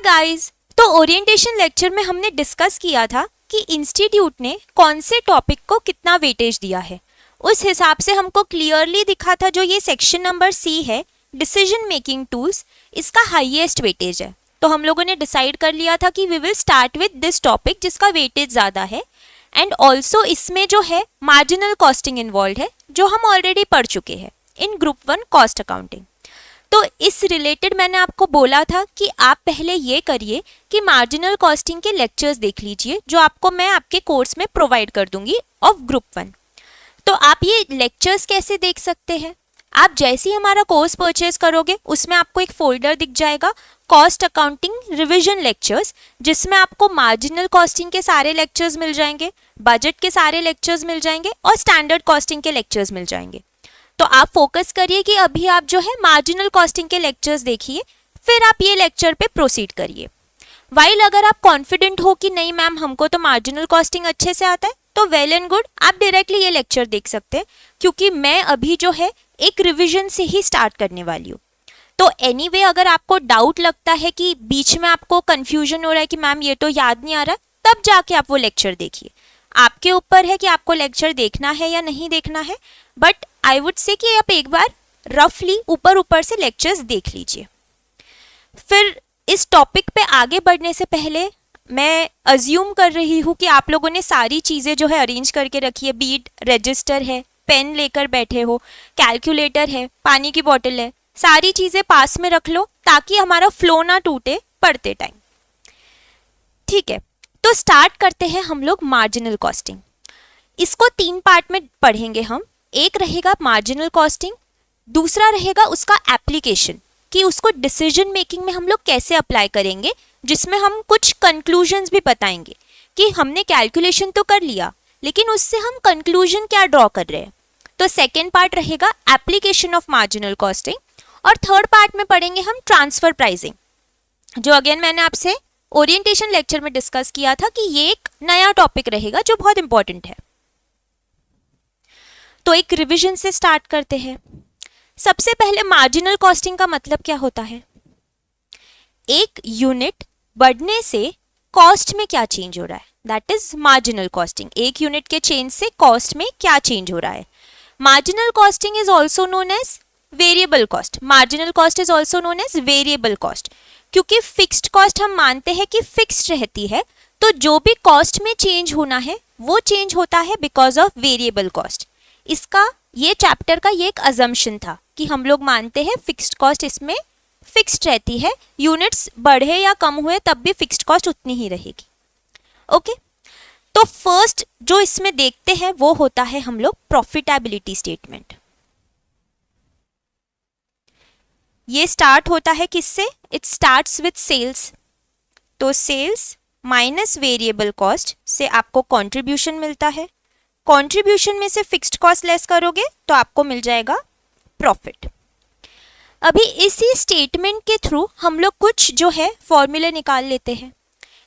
Guys, तो orientation lecture में हमने डिस्कस किया था कि इंस्टीट्यूट ने कौन से टॉपिक को कितना वेटेज दिया है। उस हिसाब से हमको क्लियरली दिखा था जो ये सेक्शन नंबर सी है, डिसीजन मेकिंग टूल्स, इसका हाईएस्ट वेटेज है। तो हम लोगों ने डिसाइड कर लिया था कि we will start with this topic जिसका वेटेज ज़्यादा है, एंड ऑल्सो इसमें जो है मार्जिनल कॉस्टिंग इन्वॉल्व है जो हम ऑलरेडी पढ़ चुके हैं इन ग्रुप 1 कॉस्ट अकाउंटिंग। तो इस रिलेटेड मैंने आपको बोला था कि आप पहले ये करिए कि मार्जिनल कॉस्टिंग के लेक्चर्स देख लीजिए जो आपको मैं आपके कोर्स में प्रोवाइड कर दूंगी ऑफ ग्रुप 1। तो आप ये लेक्चर्स कैसे देख सकते हैं? आप जैसे ही हमारा कोर्स परचेज करोगे उसमें आपको एक फोल्डर दिख जाएगा कॉस्ट अकाउंटिंग रिवीजन लेक्चर्स, जिसमें आपको मार्जिनल कॉस्टिंग के सारे लेक्चर्स मिल जाएंगे, बजट के सारे लेक्चर्स मिल जाएंगे और स्टैंडर्ड कॉस्टिंग के लेक्चर्स मिल जाएंगे। तो आप फोकस करिए कि अभी आप जो है मार्जिनल कॉस्टिंग के लेक्चर्स देखिए, फिर आप ये लेक्चर पे प्रोसीड करिए। वाइल अगर आप कॉन्फिडेंट हो कि नहीं मैम हमको तो मार्जिनल कॉस्टिंग अच्छे से आता है, तो वेल एंड गुड, आप डायरेक्टली ये लेक्चर देख सकते हैं, क्योंकि मैं अभी जो है एक रिवीजन से ही स्टार्ट करने वाली हूँ। तो एनीवे अगर आपको डाउट लगता है कि बीच में आपको कंफ्यूजन हो रहा है कि मैम ये तो याद नहीं आ रहा, तब जाके आप वो लेक्चर देखिए। आपके ऊपर है कि आपको लेक्चर देखना है या नहीं देखना है, बट आई वुड से कि आप एक बार रफली ऊपर से लेक्चर्स देख लीजिए। फिर इस टॉपिक पे आगे बढ़ने से पहले मैं अज्यूम कर रही हूँ कि आप लोगों ने सारी चीज़ें जो है अरेंज करके रखी है, बीट रजिस्टर है, पेन लेकर बैठे हो, कैलकुलेटर है, पानी की बोतल है, सारी चीज़ें पास में रख लो ताकि हमारा फ्लो ना टूटे पढ़ते टाइम। ठीक है, तो स्टार्ट करते हैं हम लोग मार्जिनल कॉस्टिंग। इसको 3 पार्ट में पढ़ेंगे हम। एक रहेगा मार्जिनल कॉस्टिंग, दूसरा रहेगा उसका एप्लीकेशन कि उसको डिसीजन मेकिंग में हम लोग कैसे अप्लाई करेंगे, जिसमें हम कुछ कंक्लूजन्स भी बताएंगे कि हमने कैलकुलेशन तो कर लिया लेकिन उससे हम कंक्लूजन क्या ड्रॉ कर रहे हैं। तो सेकेंड पार्ट रहेगा एप्लीकेशन ऑफ मार्जिनल कॉस्टिंग, और थर्ड पार्ट में पढ़ेंगे हम ट्रांसफर प्राइसिंग, जो अगेन मैंने आपसे ओरिएंटेशन लेक्चर में डिस्कस किया था कि ये एक नया टॉपिक रहेगा जो बहुत इंपॉर्टेंट है। तो एक रिवीजन से स्टार्ट करते हैं। सबसे पहले मार्जिनल कॉस्टिंग का मतलब क्या होता है? एक यूनिट बढ़ने से कॉस्ट में क्या चेंज हो रहा है, दैट इज मार्जिनल कॉस्टिंग। एक यूनिट के चेंज से कॉस्ट में क्या चेंज हो रहा है। Marginal costing is also known as variable cost. Marginal cost is also known as variable cost, क्योंकि फिक्स्ड कॉस्ट हम मानते हैं कि फिक्स्ड रहती है, तो जो भी कॉस्ट में चेंज होना है वो चेंज होता है बिकॉज ऑफ वेरिएबल कॉस्ट। इसका ये चैप्टर का ये एक अजम्पशन था कि हम लोग मानते हैं फिक्स्ड कॉस्ट इसमें फिक्स्ड रहती है, यूनिट्स बढ़े या कम हुए तब भी फिक्स्ड कॉस्ट उतनी ही रहेगी। ओके, तो फर्स्ट जो इसमें देखते हैं वो होता है हम लोग प्रॉफिटेबिलिटी स्टेटमेंट। ये स्टार्ट होता है किससे? It starts with sales. तो सेल्स माइनस वेरिएबल कॉस्ट से आपको कंट्रीब्यूशन मिलता है। कंट्रीब्यूशन में से फिक्स्ड कॉस्ट लेस करोगे तो आपको मिल जाएगा प्रॉफिट। अभी इसी स्टेटमेंट के थ्रू हम लोग कुछ जो है फॉर्मूले निकाल लेते हैं।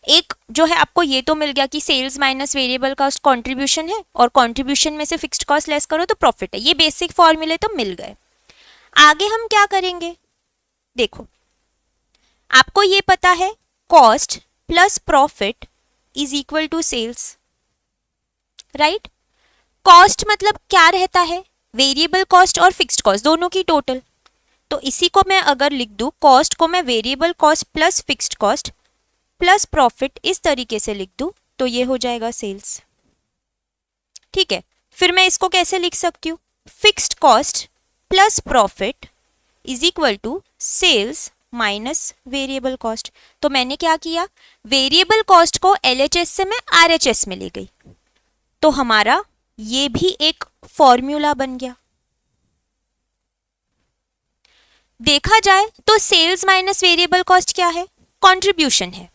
एक जो है आपको ये तो मिल गया कि sales minus variable cost contribution है, और कंट्रीब्यूशन में से फिक्स्ड कॉस्ट लेस करो तो प्रॉफिट है। ये बेसिक फॉर्मूले तो मिल गए। आगे हम क्या करेंगे? देखो, आपको ये पता है cost plus profit is equal to sales, right? Cost मतलब क्या रहता है? वेरिएबल कॉस्ट और फिक्स्ड कॉस्ट दोनों की टोटल। तो इसी को मैं अगर लिख दूं, कॉस्ट को मैं variable cost plus fixed cost plus profit इस तरीके से लिख दूं, तो ये हो जाएगा सेल्स। ठीक है, फिर मैं इसको कैसे लिख सकती हूँ? Fixed cost plus profit is equal to sales minus variable cost. तो मैंने क्या किया? वेरिएबल कॉस्ट को LHS से मैं RHS में ले गई, तो हमारा ये भी एक फॉर्मूला बन गया। देखा जाए तो सेल्स माइनस वेरिएबल कॉस्ट क्या है? कंट्रीब्यूशन है,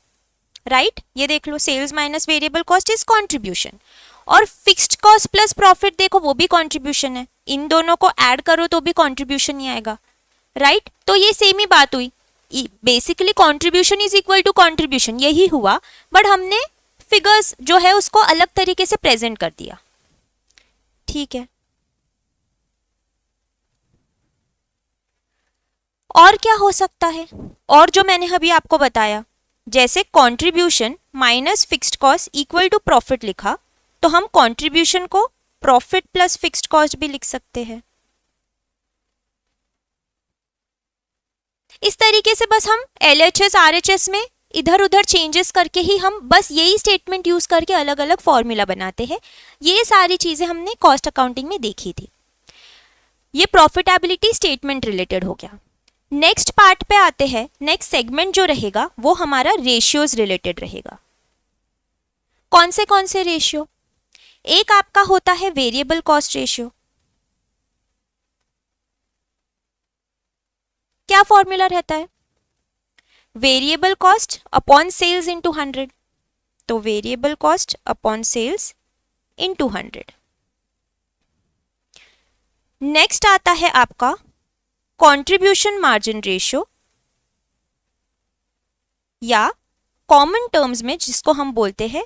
राइट? ये देख लो, sales minus variable cost is contribution. और फिक्स्ड कॉस्ट प्लस प्रॉफिट देखो, वो भी कंट्रीब्यूशन है। इन दोनों को ऐड करो तो भी कंट्रीब्यूशन ही आएगा, राइट? तो ये सेम ही बात हुई। Basically contribution is equal to contribution, यही हुआ, बट हमने फिगर्स जो है उसको अलग तरीके से प्रेजेंट कर दिया। ठीक है, और क्या हो सकता है? और जो मैंने अभी आपको बताया जैसे contribution minus fixed cost equal to profit लिखा, तो हम कंट्रीब्यूशन को प्रॉफिट प्लस फिक्स्ड कॉस्ट भी लिख सकते हैं। इस तरीके से बस हम LHS RHS में इधर उधर चेंजेस करके ही हम बस यही स्टेटमेंट यूज करके अलग अलग फॉर्मूला बनाते हैं। ये सारी चीजें हमने कॉस्ट अकाउंटिंग में देखी थी। ये प्रॉफिटेबिलिटी स्टेटमेंट रिलेटेड हो गया। नेक्स्ट पार्ट पे आते हैं। नेक्स्ट सेगमेंट जो रहेगा वो हमारा रेशियोज रिलेटेड रहेगा। कौन से रेशियो? एक आपका होता है वेरिएबल कॉस्ट रेशियो। क्या फॉर्मूला रहता है? Variable cost upon sales into 100। तो variable cost upon sales into 100। Next आता है आपका कंट्रीब्यूशन मार्जिन रेशियो, या कॉमन टर्म्स में जिसको हम बोलते हैं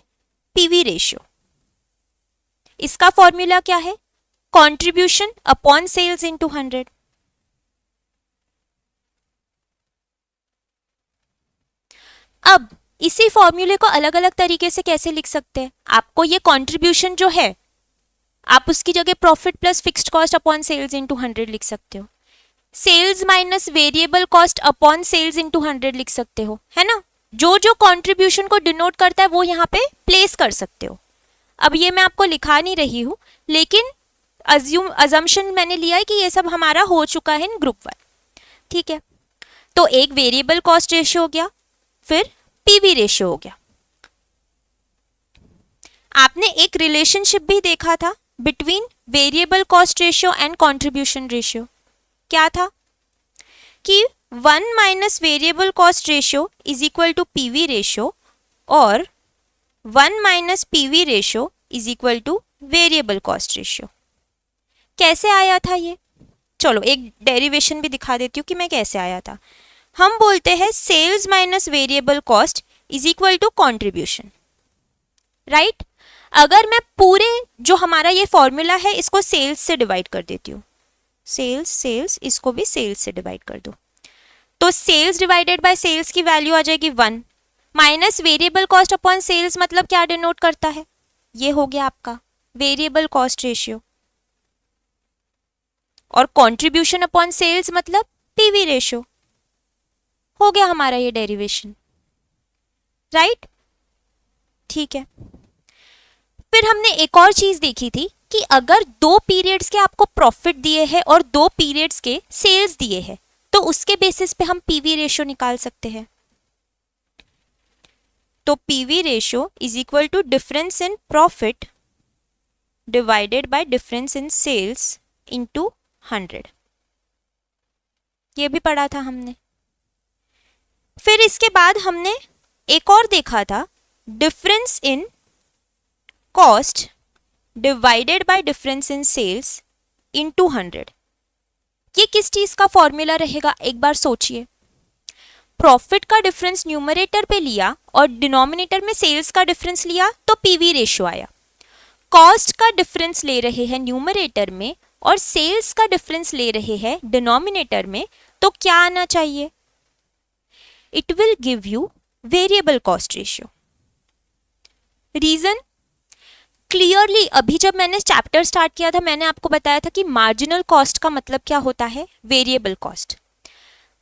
पीवी रेशियो। इसका फॉर्मूला क्या है? Contribution upon sales into 100। अब इसी फॉर्मूले को अलग अलग तरीके से कैसे लिख सकते हैं? आपको ये कंट्रीब्यूशन जो है, आप उसकी जगह profit plus fixed cost upon sales into 100 लिख सकते हो। Sales minus variable cost upon sales into 100 लिख सकते हो, है ना। जो जो कंट्रीब्यूशन को डिनोट करता है वो यहाँ पे प्लेस कर सकते हो। अब ये मैं आपको लिखा नहीं रही हूँ, लेकिन अजम्पशन मैंने लिया है कि ये सब हमारा हो चुका है इन ग्रुप 1। ठीक है, तो एक वेरिएबल कॉस्ट रेशियो हो गया, फिर पीवी रेशियो हो गया। आपने एक रिलेशनशिप भी देखा था between variable cost ratio and contribution ratio. क्या था? कि 1 minus variable cost ratio is equal to PV ratio, और 1 minus PV ratio is equal to variable cost ratio. कैसे आया था ये? चलो एक डेरिवेशन भी दिखा देती हूँ कि मैं कैसे आया था। हम बोलते हैं sales minus variable cost is equal to contribution, right. अगर मैं पूरे जो हमारा ये फॉर्मूला है इसको सेल्स से डिवाइड कर देती हूँ, सेल्स, इसको भी सेल्स से डिवाइड कर दो, तो सेल्स डिवाइडेड बाय सेल्स की वैल्यू आ जाएगी 1, minus variable cost upon sales मतलब क्या डिनोट करता है? ये हो गया आपका वेरिएबल कॉस्ट रेशियो, और कंट्रीब्यूशन अपॉन सेल्स मतलब पीवी रेशियो। हो गया हमारा ये डेरिवेशन, राइट। ठीक है, फिर हमने एक और चीज देखी थी कि अगर 2 पीरियड्स के आपको प्रॉफिट दिए हैं और 2 पीरियड्स के सेल्स दिए हैं, तो उसके बेसिस पे हम पीवी रेशियो निकाल सकते हैं। तो PV ratio is equal to difference in profit divided by difference in sales into 100। ये भी पढ़ा था हमने। फिर इसके बाद हमने एक और देखा था, difference in cost divided by difference in sales into 100। ये किस चीज का फॉर्मूला रहेगा? एक बार सोचिए। प्रॉफिट का डिफरेंस न्यूमरेटर पे लिया और डिनोमिनेटर में सेल्स का डिफरेंस लिया तो पीवी रेशियो आया। कॉस्ट का डिफरेंस ले रहे हैं न्यूमरेटर में और सेल्स का डिफरेंस ले रहे हैं डिनोमिनेटर में, तो क्या आना चाहिए? It will give you variable cost ratio. Reason clearly, अभी जब मैंने चैप्टर स्टार्ट किया था मैंने आपको बताया था कि मार्जिनल कॉस्ट का मतलब क्या होता है? Variable cost.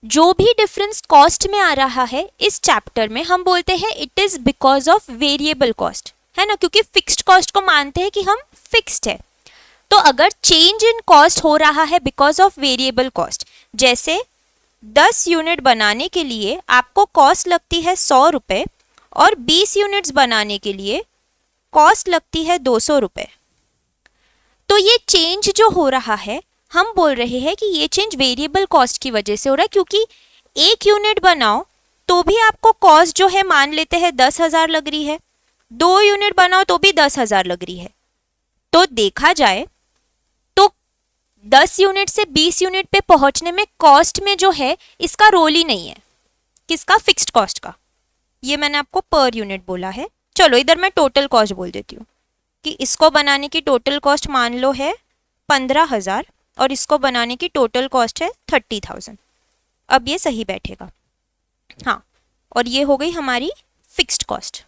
जो भी डिफरेंस कॉस्ट में आ रहा है इस चैप्टर में हम बोलते हैं it is because of variable cost, है ना, क्योंकि फिक्स्ड कॉस्ट को मानते हैं कि हम फिक्स्ड है। तो अगर चेंज इन कॉस्ट हो रहा है बिकॉज ऑफ वेरिएबल कॉस्ट, जैसे 10 यूनिट बनाने के लिए आपको कॉस्ट लगती है 100 रुपये और 20 यूनिट्स बनाने के लिए कॉस्ट लगती है 200 रुपये, तो ये चेंज जो हो रहा है हम बोल रहे हैं कि ये चेंज वेरिएबल कॉस्ट की वजह से हो रहा है, क्योंकि 1 यूनिट बनाओ तो भी आपको कॉस्ट जो है मान लेते हैं 10,000 लग रही है, 2 यूनिट बनाओ तो भी 10,000 लग रही है। तो देखा जाए तो 10 यूनिट से 20 यूनिट पे पहुंचने में कॉस्ट में जो है इसका रोल ही नहीं है। किसका? फिक्स्ड कॉस्ट का। ये मैंने आपको पर यूनिट बोला है। चलो इधर मैं टोटल कॉस्ट बोल देती हूँ कि इसको बनाने की टोटल कॉस्ट मान लो है 15,000 और इसको बनाने की टोटल कॉस्ट है 30,000। अब ये सही बैठेगा। हाँ, और ये हो गई हमारी फिक्स्ड कॉस्ट।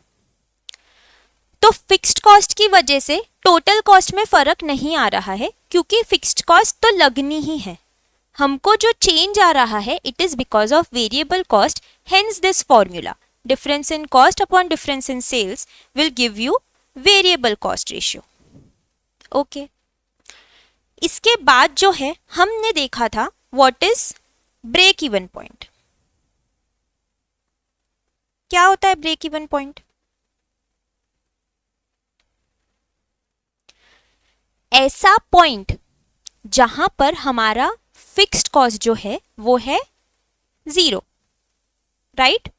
तो फिक्स्ड कॉस्ट की वजह से टोटल कॉस्ट में फर्क नहीं आ रहा है, क्योंकि फिक्स्ड कॉस्ट तो लगनी ही है। हमको जो चेंज आ रहा है it is because of variable cost, hence this formula difference in cost upon difference in sales will give you variable cost ratio. Okay, इसके बाद जो है हमने देखा था what is break even point. क्या होता है ब्रेक इवन पॉइंट? ऐसा पॉइंट जहां पर हमारा फिक्स्ड कॉस्ट जो है वो है जीरो, राइट?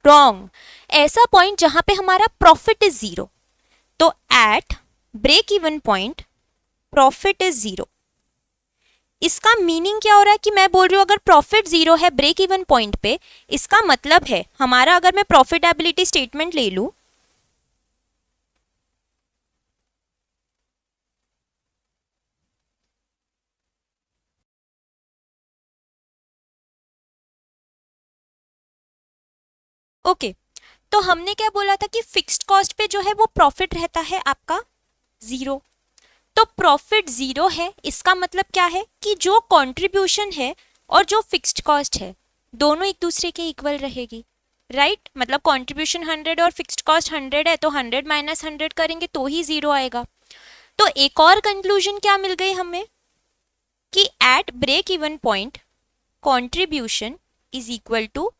रॉन्ग। ऐसा पॉइंट जहां पे हमारा प्रॉफिट इज जीरो। तो at break even point profit is zero. इसका मीनिंग क्या हो रहा है कि मैं बोल रही हूं अगर प्रॉफिट जीरो है ब्रेक इवन पॉइंट पे, इसका मतलब है हमारा, अगर मैं प्रॉफिटेबिलिटी स्टेटमेंट ले लूं, ओके, तो हमने क्या बोला था कि फिक्स्ड कॉस्ट पे जो है वो प्रॉफिट रहता है आपका जीरो। तो प्रॉफिट जीरो है, इसका मतलब क्या है कि जो कंट्रीब्यूशन है और जो फिक्स्ड कॉस्ट है दोनों एक दूसरे के इक्वल रहेगी, राइट? मतलब कंट्रीब्यूशन 100 और फिक्स्ड कॉस्ट 100 है, तो 100 माइनस 100 करेंगे तो ही जीरो आएगा। तो एक और कंक्लूजन क्या मिल गई हमें कि at break even point contribution is equal to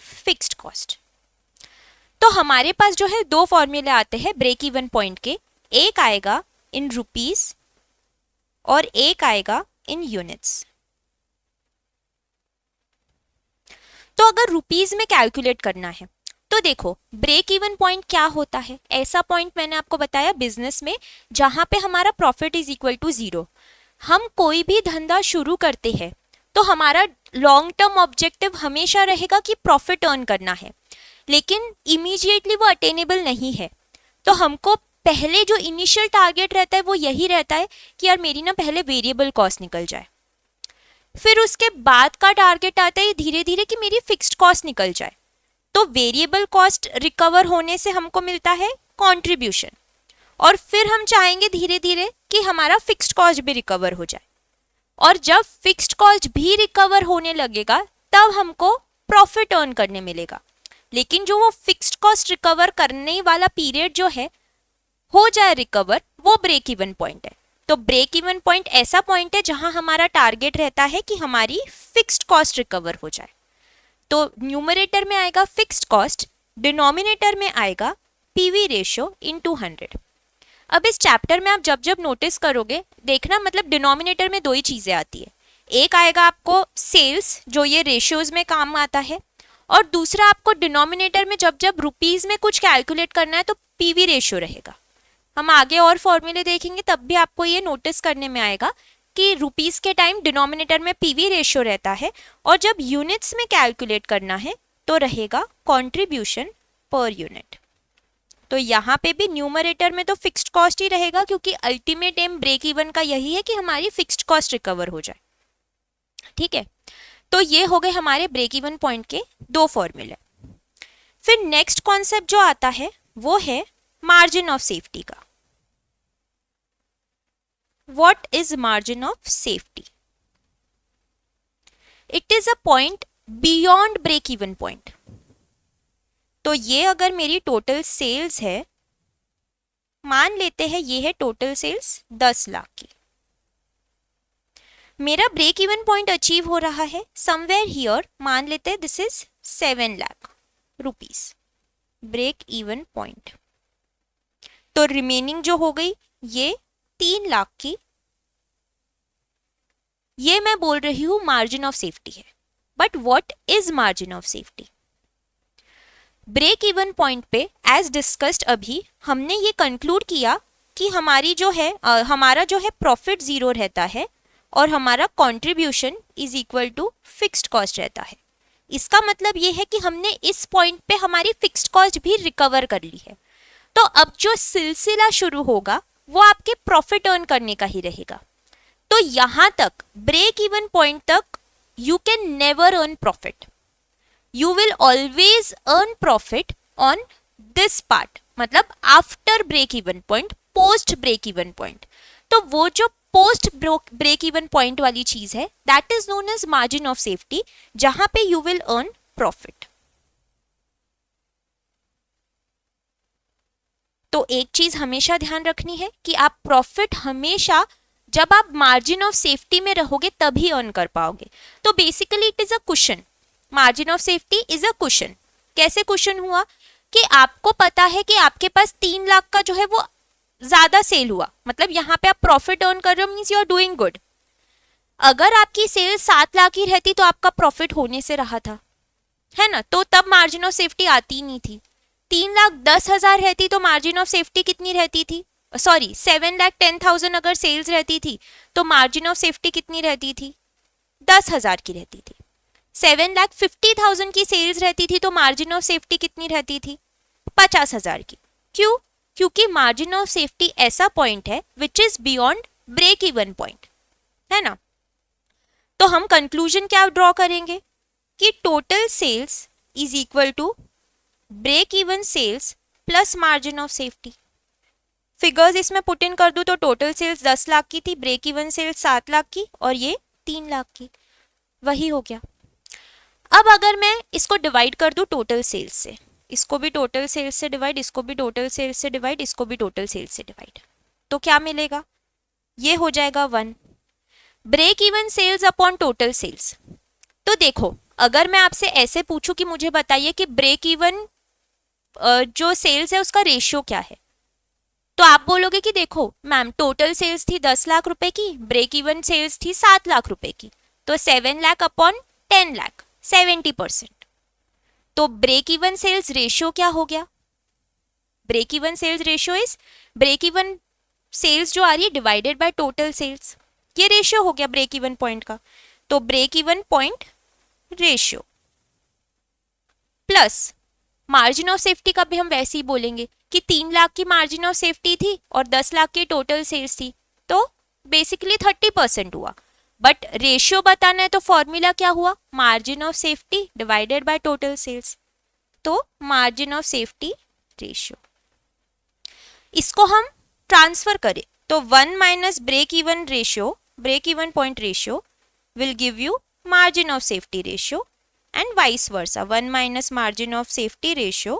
fixed cost. तो हमारे पास जो है दो फॉर्मूले आते हैं ब्रेक इवन पॉइंट के, एक आएगा इन रुपीस और एक आएगा इन यूनिट्स। तो अगर रुपीस में कैलकुलेट करना है तो देखो ब्रेक इवन पॉइंट क्या होता है। ऐसा पॉइंट मैंने आपको बताया बिजनेस में जहां पे हमारा profit is equal to zero. हम कोई भी धंधा शुरू करते हैं तो हमारा लॉन्ग टर्म ऑब्जेक्टिव हमेशा रहेगा कि प्रॉफिट अर्न करना है, लेकिन इमीडिएटली वो अटेनेबल नहीं है। तो हमको पहले जो इनिशियल टारगेट रहता है वो यही रहता है कि यार मेरी ना पहले वेरिएबल कॉस्ट निकल जाए, फिर उसके बाद का टारगेट आता है धीरे धीरे कि मेरी फिक्स्ड कॉस्ट निकल जाए। तो वेरिएबल कॉस्ट रिकवर होने से हमको मिलता है कंट्रीब्यूशन, और फिर हम चाहेंगे धीरे धीरे कि हमारा फिक्स्ड कॉस्ट भी रिकवर हो जाए, और जब फिक्स्ड कॉस्ट भी रिकवर होने लगेगा तब हमको प्रॉफिट अर्न करने मिलेगा। लेकिन जो वो फिक्स्ड कॉस्ट रिकवर करने वाला पीरियड जो है हो जाए रिकवर, वो ब्रेक इवन पॉइंट है। तो ब्रेक इवन पॉइंट ऐसा पॉइंट है जहां हमारा टारगेट रहता है कि हमारी फिक्स्ड कॉस्ट रिकवर हो जाए। तो न्यूमरेटर में आएगा फिक्स्ड कॉस्ट, डिनोमिनेटर में आएगा पीवी रेशियो इनटू 100। अब इस चैप्टर में आप जब जब नोटिस करोगे देखना, मतलब डिनोमिनेटर में दो ही चीजें आती है। एक आएगा आपको सेल्स जो ये रेशियोज में काम आता है, और दूसरा आपको डिनोमिनेटर में जब जब रुपीस में कुछ कैलकुलेट करना है तो पीवी रेशियो रहेगा। हम आगे और फॉर्मूले देखेंगे तब भी आपको ये नोटिस करने में आएगा कि रुपीस के टाइम डिनोमिनेटर में पीवी रेशियो रहता है, और जब यूनिट्स में कैलकुलेट करना है तो रहेगा कंट्रीब्यूशन पर यूनिट। तो यहाँ पे भी न्यूमरेटर में तो फिक्स्ड कॉस्ट ही रहेगा, क्योंकि अल्टीमेट एम ब्रेक इवन का यही है कि हमारी फिक्स्ड कॉस्ट रिकवर हो जाए। ठीक है, तो ये हो गए हमारे ब्रेक इवन पॉइंट के दो फॉर्मूले। फिर नेक्स्ट कॉन्सेप्ट जो आता है वो है मार्जिन ऑफ सेफ्टी का। What is margin of safety? It is a point beyond break even point. तो ये अगर मेरी टोटल सेल्स है, मान लेते हैं ये है टोटल सेल्स 10 लाख की, मेरा ब्रेक इवन पॉइंट अचीव हो रहा है समवेयर हियर, मान लेते हैं this is 7 lakh rupees break even point. तो रिमेनिंग जो हो गई ये 3 लाख की, ये मैं बोल रही हूं मार्जिन ऑफ सेफ्टी है। But what is margin of safety? Break even point पे एज डिस्कस्ड अभी हमने ये कंक्लूड किया कि हमारी जो है हमारा जो है प्रॉफिट जीरो रहता है और हमारा contribution is equal to fixed cost रहता है। इसका मतलब ये है कि हमने इस पॉइंट पे हमारी फिक्स्ड कॉस्ट भी रिकवर कर ली है। तो अब जो सिलसिला शुरू होगा वो आपके प्रॉफिट अर्न करने का ही रहेगा। तो यहां तक ब्रेक इवन पॉइंट तक you can never earn profit, you will always earn profit on this part, मतलब after break even point, post break even point. तो वो जो पोस्ट ब्रेक इवन पॉइंट वाली चीज है that is known as margin of safety, जहां पे you will earn profit. तो एक चीज हमेशा ध्यान रखनी है कि आप प्रॉफिट हमेशा जब आप मार्जिन ऑफ सेफ्टी में रहोगे तभी अर्न कर पाओगे। तो basically it is a cushion, margin of safety is a cushion. कैसे कुशन हुआ कि आपको पता है कि आपके पास 3 लाख का जो है वो ज्यादा सेल हुआ, मतलब यहाँ पे आप प्रॉफिट अर्न कर रहे हो, means you are doing good. अगर आपकी सेल 7 लाख ही रहती तो आपका प्रॉफिट होने से रहा था, है ना, तो तब मार्जिन ऑफ सेफ्टी आती नहीं थी। 3,10,000 रहती तो मार्जिन ऑफ सेफ्टी कितनी रहती थी, सॉरी 7,10,000 अगर सेल्स रहती थी तो मार्जिन ऑफ सेफ्टी कितनी रहती थी, 10,000 की रहती थी। 7,50,000 की सेल्स रहती थी तो मार्जिन ऑफ सेफ्टी कितनी रहती थी, 50,000 की। क्यों? क्योंकि मार्जिन ऑफ सेफ्टी ऐसा पॉइंट है which is beyond break even point, है ना। तो हम कंक्लूजन क्या ड्रॉ करेंगे कि total sales is equal to break even sales plus margin of safety. Figures इसमें पुट इन कर दूं तो टोटल सेल्स 10 लाख की थी, ब्रेक इवन सेल्स 7 लाख की और ये 3 लाख की, वही हो गया। अब अगर मैं इसको डिवाइड कर दूं टोटल सेल्स से, इसको भी टोटल सेल्स से डिवाइड, इसको भी टोटल सेल्स से डिवाइड, इसको भी टोटल सेल्स से डिवाइड, तो क्या मिलेगा, ये हो जाएगा 1। Break even sales upon total sales. तो देखो अगर मैं आपसे ऐसे पूछूं कि मुझे बताइए कि ब्रेक इवन जो सेल्स है उसका रेशियो क्या है, तो आप बोलोगे कि देखो मैम टोटल सेल्स थी 10 लाख रुपए की, ब्रेक इवन सेल्स थी 7 लाख रुपए की, तो 7 लाख अपॉन 10 लाख 70%। तो ब्रेक इवन सेल्स रेशियो क्या हो गया, break even sales ratio is break even sales जो आ रही है डिवाइडेड बाय टोटल सेल्स, ये रेशियो हो गया ब्रेक इवन पॉइंट का। तो break even point ratio plus margin of safety का भी हम वैसे ही बोलेंगे कि 3 लाख की मार्जिन ऑफ सेफ्टी थी और 10 लाख की टोटल सेल्स थी, तो बेसिकली 30% हुआ। बट रेशियो बताना है तो फॉर्मूला क्या हुआ, margin of safety divided by total sales, तो मार्जिन ऑफ सेफ्टी रेशियो। इसको हम ट्रांसफर करें तो 1 minus break even ratio, break even point ratio will give you margin of safety ratio and vice versa, 1 minus margin of safety ratio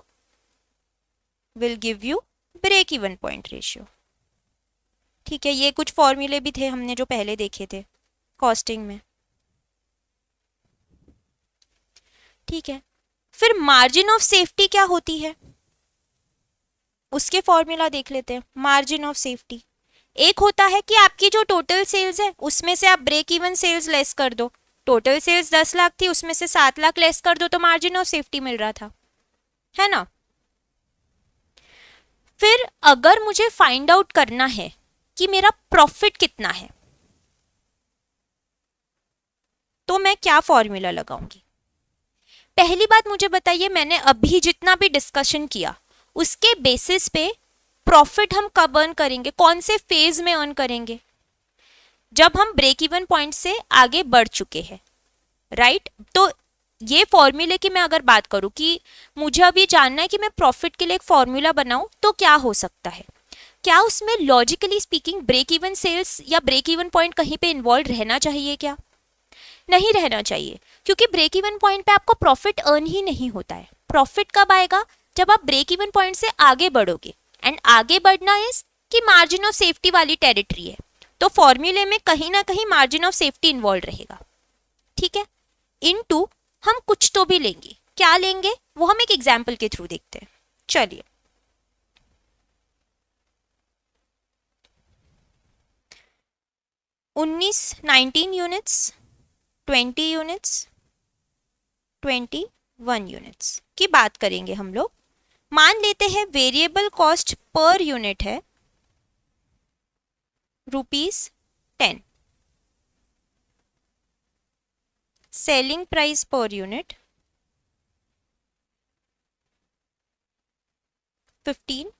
will give you break even point ratio। ठीक है, ये कुछ फॉर्मूले भी थे हमने जो पहले देखे थे कॉस्टिंग में। ठीक है, फिर मार्जिन ऑफ सेफ्टी क्या होती है उसके फॉर्मूला देख लेते हैं। मार्जिन ऑफ सेफ्टी एक होता है कि आपकी जो टोटल सेल्स है उसमें से आप ब्रेक इवन सेल्स लेस कर दो, टोटल सेल्स 10 लाख थी उसमें से 7 लाख लेस कर दो तो मार्जिन ऑफ सेफ्टी मिल रहा था, है ना। फिर अगर मुझे फाइंड आउट करना है कि मेरा प्रॉफिट कितना है तो मैं क्या फॉर्मूला लगाऊंगी। पहली बात मुझे बताइए, मैंने अभी जितना भी डिस्कशन किया उसके बेसिस पे प्रॉफिट हम कब अर्न करेंगे, कौन से फेज में अर्न करेंगे, जब हम ब्रेक इवन पॉइंट से आगे बढ़ चुके हैं, राइट। तो ये फॉर्मूले की मैं अगर बात करूं कि मुझे अभी जानना है कि मैं प्रॉफिट के लिए एक फॉर्मूला बनाऊं तो क्या हो सकता है, क्या उसमें logically speaking break even sales या ब्रेक इवन पॉइंट कहीं पे इन्वॉल्व रहना चाहिए, क्या नहीं रहना चाहिए, क्योंकि ब्रेक इवन पॉइंट पे आपको प्रॉफिट अर्न ही नहीं होता है। प्रॉफिट कब आएगा, जब आप ब्रेक इवन पॉइंट से आगे बढ़ोगे, एंड आगे बढ़ना इज कि मार्जिन ऑफ सेफ्टी वाली टेरिटरी है, तो फॉर्मूले में कहीं ना कहीं मार्जिन ऑफ सेफ्टी इन्वॉल्व रहेगा। ठीक है, इनटू हम कुछ तो भी लेंगे, क्या लेंगे वो हम एक एग्जाम्पल के थ्रू देखते हैं। चलिए, उन्नीस 19 यूनिट्स, 20 यूनिट्स, 21 यूनिट्स की बात करेंगे हम लोग। मान लेते हैं वेरिएबल कॉस्ट पर यूनिट है ₹10, सेलिंग प्राइस पर यूनिट 15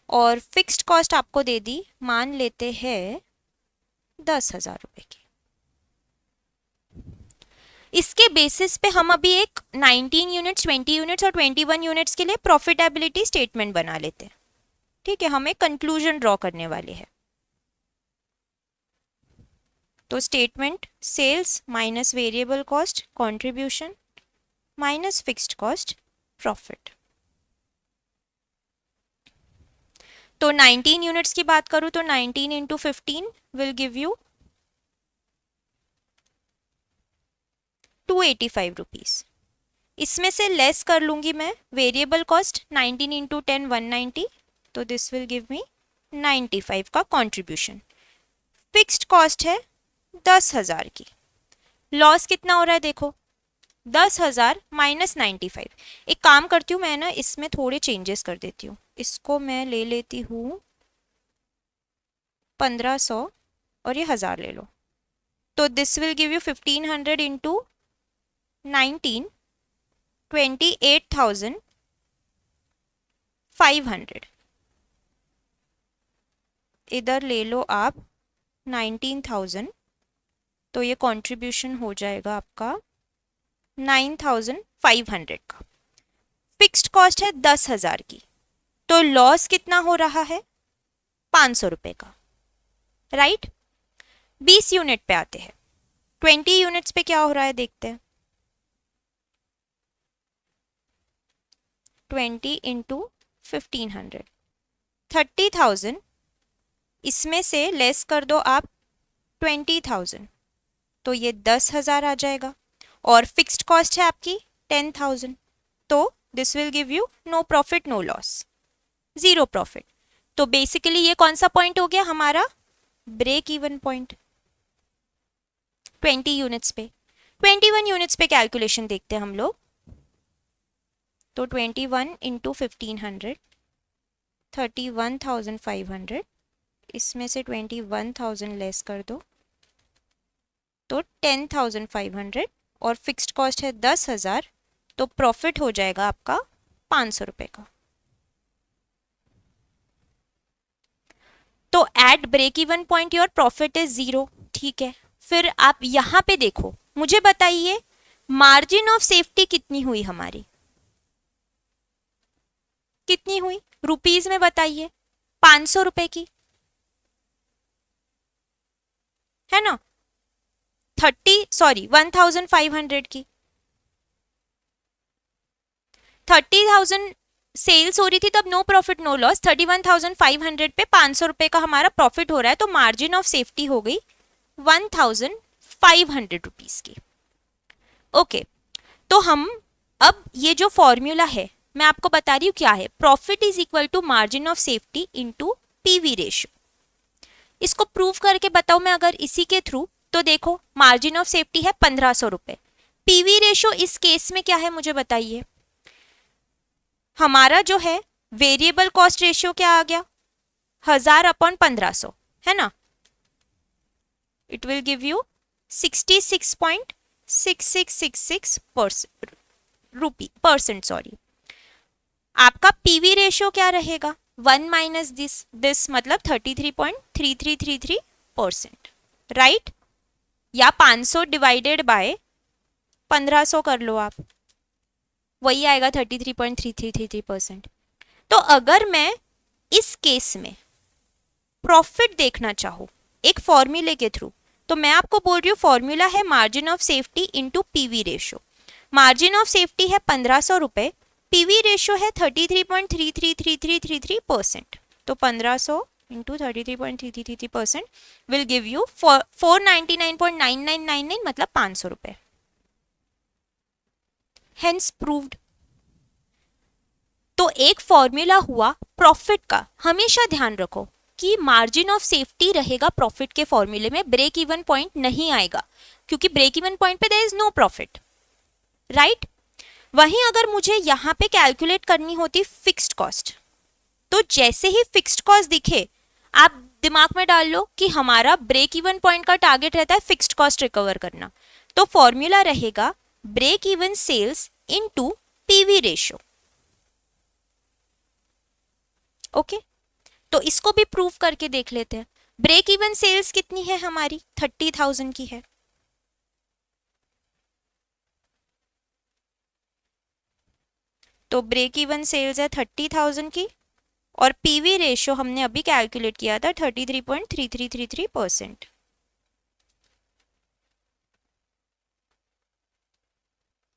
और फिक्स्ड कॉस्ट आपको दे दी, मान लेते हैं 10,000 रुपए की। इसके बेसिस पे हम अभी एक 19 यूनिट्स, 20 यूनिट्स और 21 यूनिट्स के लिए प्रॉफिटेबिलिटी स्टेटमेंट बना लेते हैं। ठीक है, हम एक कंक्लूजन ड्रॉ करने वाले हैं। तो statement sales minus variable cost contribution minus fixed cost profit. तो 19 यूनिट्स की बात करूं तो 19 into 15 will give you 285 rupees. इसमें से लेस कर लूंगी मैं वेरिएबल कॉस्ट 19 इंटू 10 190, तो दिस विल गिव मी 95 का कंट्रीब्यूशन। फिक्स्ड कॉस्ट है 10,000 की। लॉस कितना हो रहा है देखो, 10,000 माइनस 95। एक काम करती हूँ मैं ना, इसमें थोड़े चेंजेस कर देती हूँ। इसको मैं ले लेती हूँ 1500 और ये 1000 ले लो, तो this will give you 1500 into 19, 28,500। इधर ले लो आप 19,000, तो ये कंट्रीब्यूशन हो जाएगा आपका 9,500 का। फिक्स्ड कॉस्ट है 10,000 की, तो लॉस कितना हो रहा है 500 रुपए का, राइट। 20 यूनिट पे आते हैं। 20 यूनिट्स पे क्या हो रहा है देखते हैं। 20 इंटू 1500, 30,000। इसमें से लेस कर दो आप 20,000, तो ये 10,000 आ जाएगा। और फिक्स्ड कॉस्ट है आपकी 10,000, तो this will give you no profit no loss, zero profit. तो बेसिकली ये कौन सा पॉइंट हो गया हमारा, ब्रेक इवन पॉइंट। 20 यूनिट्स पे। 21 यूनिट्स पे कैलकुलेशन देखते हैं हम लोग। तो 21 इंटू 1500, 31,500। इसमें से 21,000 लेस कर दो, तो 10,500। और फिक्स्ड कॉस्ट है 10,000, तो प्रॉफिट हो जाएगा आपका 500 रुपए का। तो at break even point your profit is zero. ठीक है, फिर आप यहां पे देखो, मुझे बताइए मार्जिन ऑफ सेफ्टी कितनी हुई हमारी, कितनी हुई रुपीज में बताइए। 500 रुपए की है ना, 1,500 की। 30,000 सेल्स हो रही थी तब नो प्रॉफिट नो लॉस। 31,500 पे 500 रुपए का हमारा प्रॉफिट हो रहा है, तो मार्जिन ऑफ सेफ्टी हो गई 1,500 रुपीज की। ओके, तो हम अब ये जो फॉर्मूला है मैं आपको बता रही हूँ क्या है। Profit is equal to margin of safety into PV ratio. इसको प्रूव करके बताओ मैं अगर इसी के थ्रू, तो देखो मार्जिन ऑफ सेफ्टी है 1,500 रुपए, पीवी रेशियो इस केस में क्या है मुझे बताइए। हमारा जो है वेरिएबल कॉस्ट रेशियो क्या आ गया, 1000 अपॉन 1,500 है ना। It will give you 66.6666 percent sorry. आपका पीवी रेशियो क्या रहेगा, 1 माइनस दिस मतलब 33.3333%, राइट। या 500 डिवाइडेड बाय 1,500 कर लो आप, वही आएगा 33.3333%। तो अगर मैं इस केस में प्रॉफिट देखना चाहूँ एक फॉर्मूले के थ्रू, तो मैं आपको बोल रही हूँ फॉर्मूला है margin of safety into PV ratio. Margin of safety है 1,500 रुपए, पीवी रेशियो है 33.333333%। तो 1,500 इंटू 33.3333% विल गिव यू 499.9999 मतलब 500 रुपए। Hence proved. तो एक फॉर्मूला हुआ प्रॉफिट का। हमेशा ध्यान रखो कि मार्जिन ऑफ सेफ्टी रहेगा प्रॉफिट के फॉर्मूले में, ब्रेक इवन पॉइंट नहीं आएगा, क्योंकि ब्रेक इवन पॉइंट पे there is no profit, right. वहीं अगर मुझे यहां पे कैलकुलेट करनी होती फिक्स्ड कॉस्ट, तो जैसे ही फिक्स्ड कॉस्ट दिखे आप दिमाग में डाल लो कि हमारा ब्रेक इवन पॉइंट का टारगेट रहता है फिक्स्ड कॉस्ट रिकवर करना। तो फॉर्मूला रहेगा break even sales into PV ratio. Okay, तो इसको भी प्रूव करके देख लेते हैं। ब्रेक इवन सेल्स कितनी है हमारी, 30,000 की है। तो ब्रेक इवन सेल्स है 30,000 की, और पीवी रेशियो हमने अभी कैलकुलेट किया था 33.3333%।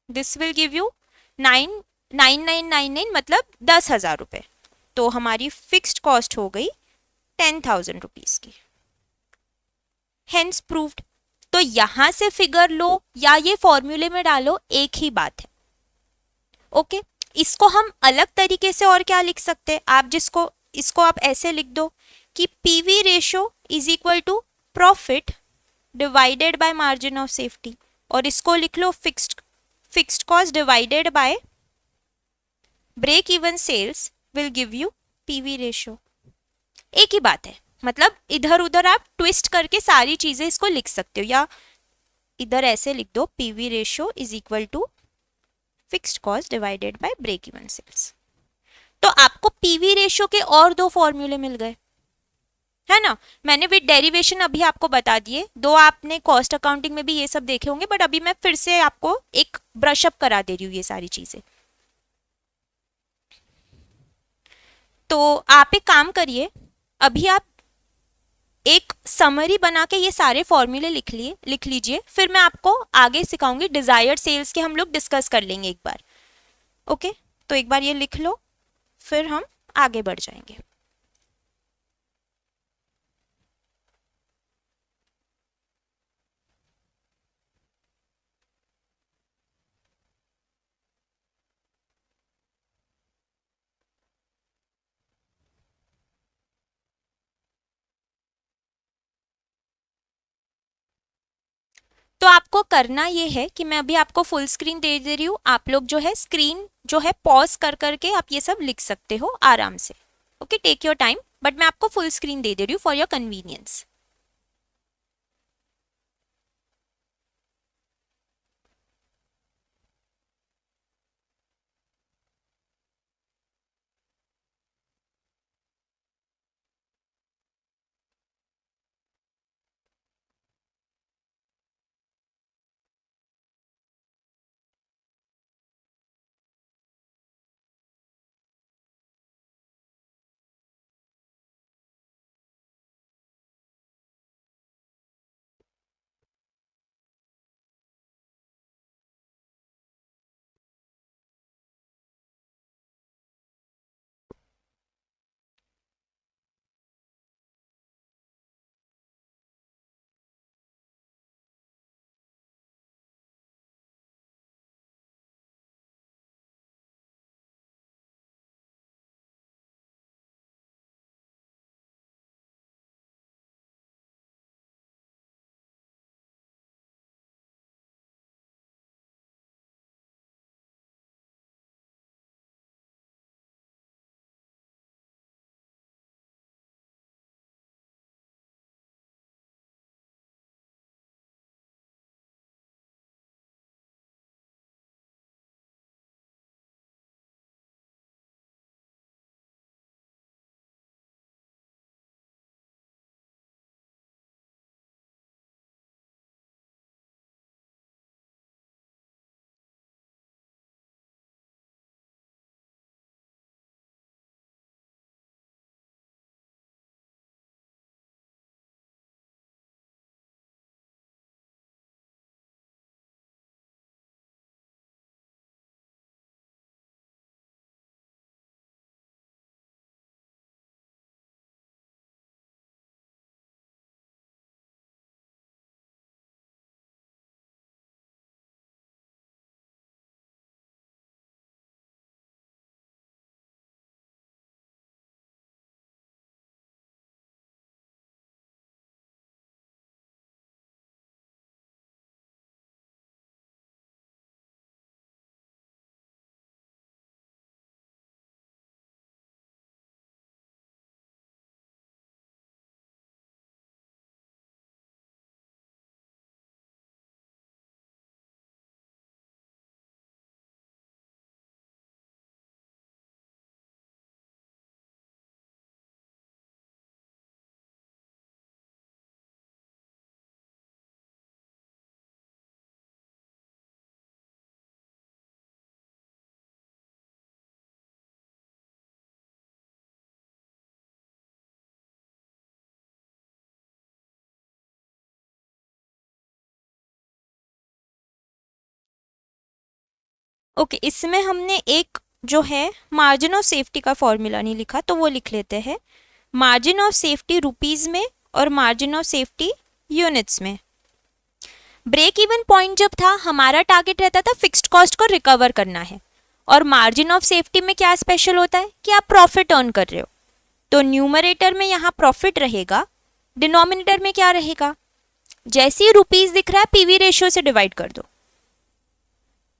दिस विल गिव यू 99999 मतलब 10,000 रुपये। तो हमारी फिक्स्ड कॉस्ट हो गई 10,000 रुपीज की। Hence proved. तो यहां से फिगर लो या ये फॉर्मूले में डालो, एक ही बात है। ओके, इसको हम अलग तरीके से और क्या लिख सकते हैं, आप जिसको इसको आप ऐसे लिख दो कि PV ratio is equal to profit divided by margin of safety, और इसको लिख लो fixed cost divided by break even sales will give you PV ratio. एक ही बात है, मतलब इधर उधर आप ट्विस्ट करके सारी चीजें इसको लिख सकते हो, या इधर ऐसे लिख दो PV ratio is equal to fixed cost divided by break even sales. तो आपको पीवी रेशियो के और दो फॉर्मूले मिल गए, है ना। मैंने विद डेरिवेशन अभी आपको बता दिए, दो आपने कॉस्ट अकाउंटिंग में भी ये सब देखे होंगे, बट अभी मैं फिर से आपको एक ब्रशअप करा दे रही हूँ ये सारी चीजें। तो आप एक काम करिए, अभी आप एक समरी बना के ये सारे फॉर्मूले लिख लीजिए, फिर मैं आपको आगे सिखाऊंगी। डिजायर्ड सेल्स के हम लोग डिस्कस कर लेंगे एक बार। ओके, तो एक बार ये लिख लो, फिर हम आगे बढ़ जाएंगे। तो आपको करना ये है कि मैं अभी आपको फुल स्क्रीन दे रही हूँ, आप लोग जो है स्क्रीन जो है पॉज कर करके आप ये सब लिख सकते हो आराम से। Okay, take your time, but मैं आपको फुल स्क्रीन दे रही हूँ फॉर योर कन्वीनियंस। ओके, इसमें हमने एक जो है मार्जिन ऑफ सेफ्टी का फॉर्मूला नहीं लिखा, तो वो लिख लेते हैं। मार्जिन ऑफ सेफ्टी रुपीज में और मार्जिन ऑफ सेफ्टी यूनिट्स में। ब्रेक इवन पॉइंट जब था, हमारा टारगेट रहता था फिक्स्ड कॉस्ट को रिकवर करना है, और मार्जिन ऑफ सेफ्टी में क्या स्पेशल होता है कि आप प्रॉफिट अर्न कर रहे हो। तो न्यूमरेटर में यहाँ प्रॉफिट रहेगा, डिनोमिनेटर में क्या रहेगा, जैसे ही रुपीज दिख रहा है पीवी रेशियो से डिवाइड कर दो,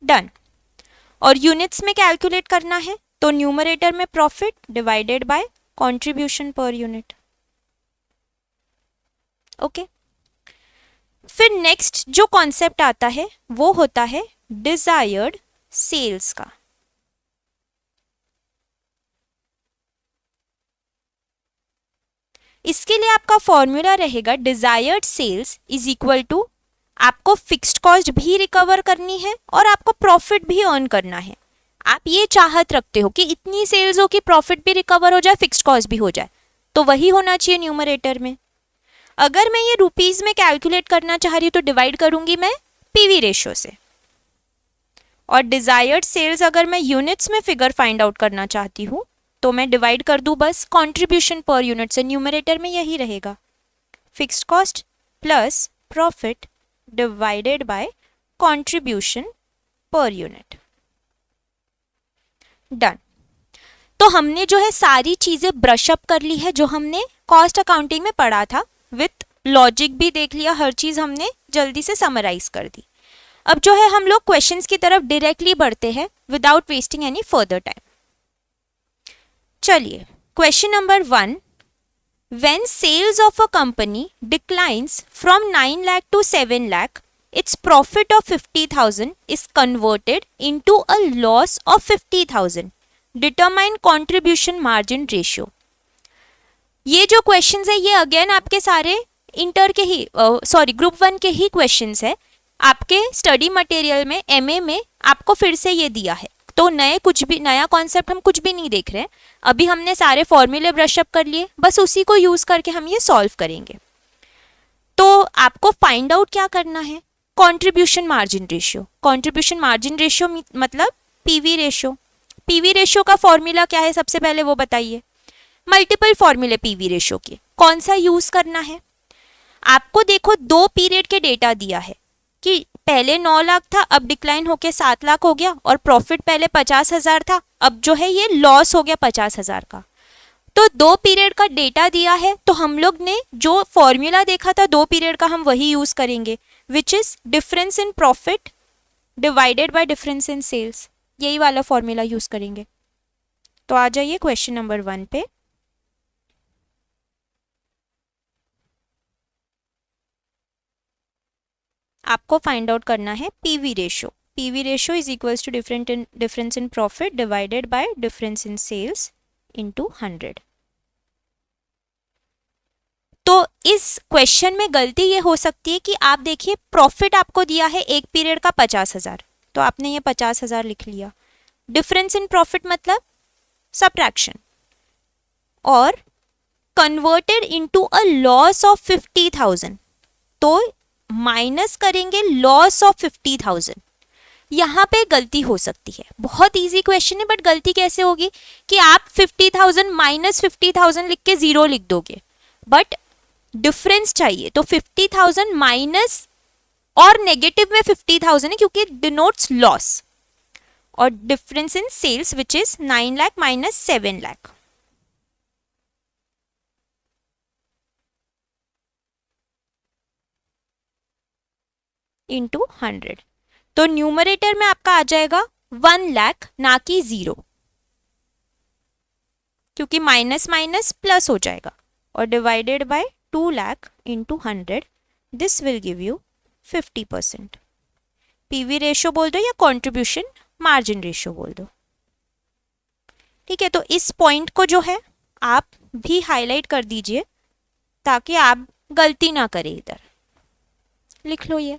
डन। और यूनिट्स में कैलकुलेट करना है, तो न्यूमरेटर में profit divided by contribution per unit. Okay, फिर नेक्स्ट जो कॉन्सेप्ट आता है वो होता है डिजायर्ड सेल्स का। इसके लिए आपका फॉर्मूला रहेगा desired sales is equal to, आपको फिक्स्ड कॉस्ट भी रिकवर करनी है और आपको प्रॉफिट भी अर्न करना है। आप ये चाहत रखते हो कि इतनी सेल्स हो कि प्रॉफिट भी रिकवर हो जाए, फिक्स्ड कॉस्ट भी हो जाए, तो वही होना चाहिए न्यूमरेटर में। अगर मैं ये रुपीज में कैलकुलेट करना चाह रही हूँ तो डिवाइड करूंगी मैं पीवी रेशियो से, और डिजायर्ड सेल्स अगर मैं यूनिट्स में फिगर फाइंड आउट करना चाहती हूँ तो मैं डिवाइड कर दूं बस कंट्रीब्यूशन पर यूनिट से। न्यूमरेटर में यही रहेगा, fixed cost plus profit divided by contribution per unit, done. तो हमने जो है सारी चीजें ब्रश अप कर ली है जो हमने कॉस्ट अकाउंटिंग में पढ़ा था, विथ लॉजिक भी देख लिया, हर चीज हमने जल्दी से समराइज कर दी। अब जो है हम लोग क्वेश्चंस की तरफ डायरेक्टली बढ़ते हैं without wasting any further time. चलिए, question number 1, when sales of a company declines from 9 lakh to 7 lakh, its profit of 50,000 is converted into a loss of 50,000. Determine contribution margin ratio. ये जो क्वेश्चंस है ये again आपके सारे inter के ही group 1 के ही questions है। आपके स्टडी मटेरियल में एमए में आपको फिर से ये दिया है, तो नया कॉन्सेप्ट हम कुछ भी नहीं देख रहे हैं। अभी हमने सारे फॉर्मूले ब्रश अप कर लिए, बस उसी को यूज करके हम ये सॉल्व करेंगे। तो आपको फाइंड आउट क्या करना है, contribution margin ratio. Contribution margin ratio मतलब पीवी रेशियो। पीवी रेशियो का फॉर्मूला क्या है सबसे पहले वो बताइए। मल्टीपल फॉर्मूले पीवी रेशियो के, कौन सा यूज करना है। आपको देखो 2 पीरियड के डेटा दिया है कि पहले 9 लाख था, अब डिक्लाइन होके 7 लाख हो गया, और प्रॉफिट पहले 50,000 था, अब जो है ये लॉस हो गया 50,000 का। तो 2 पीरियड का डेटा दिया है, तो हम लोग ने जो फॉर्मूला देखा था 2 पीरियड का हम वही यूज करेंगे, which is difference in profit divided by difference in sales. यही वाला फॉर्मूला यूज करेंगे। तो आ जाइए क्वेश्चन नंबर 1 पे। आपको फाइंड आउट करना है PV ratio. PV ratio is equals to difference in profit divided by difference in sales into 100। तो इस क्वेश्चन में गलती ये हो सकती है कि आप देखिए प्रॉफिट आपको दिया है एक पीरियड का 50,000, तो आपने ये 50,000 लिख लिया। डिफरेंस इन प्रॉफिट मतलब सब्ट्रैक्शन, और converted into a loss of 50,000, तो माइनस करेंगे लॉस ऑफ 50,000। यहाँ पे गलती हो सकती है, बहुत इजी क्वेश्चन है, बट गलती कैसे होगी कि आप 50,000 माइनस 50,000 लिख के 0 लिख दोगे, बट डिफरेंस चाहिए तो 50,000 माइनस और नेगेटिव में 50,000 है क्योंकि डिनोट्स लॉस, और difference in cells which is 9 lakh minus 7 lakh. Into 100, तो न्यूमरेटर में आपका आ जाएगा 1 लाख ना कि 0, क्योंकि माइनस माइनस प्लस हो जाएगा, और divided by 2 lakh into 100, this will give you 50%। PV ratio बोल दो या कंट्रीब्यूशन मार्जिन रेशियो बोल दो, ठीक है। तो इस पॉइंट को जो है आप भी हाईलाइट कर दीजिए ताकि आप गलती ना करें, इधर लिख लो ये।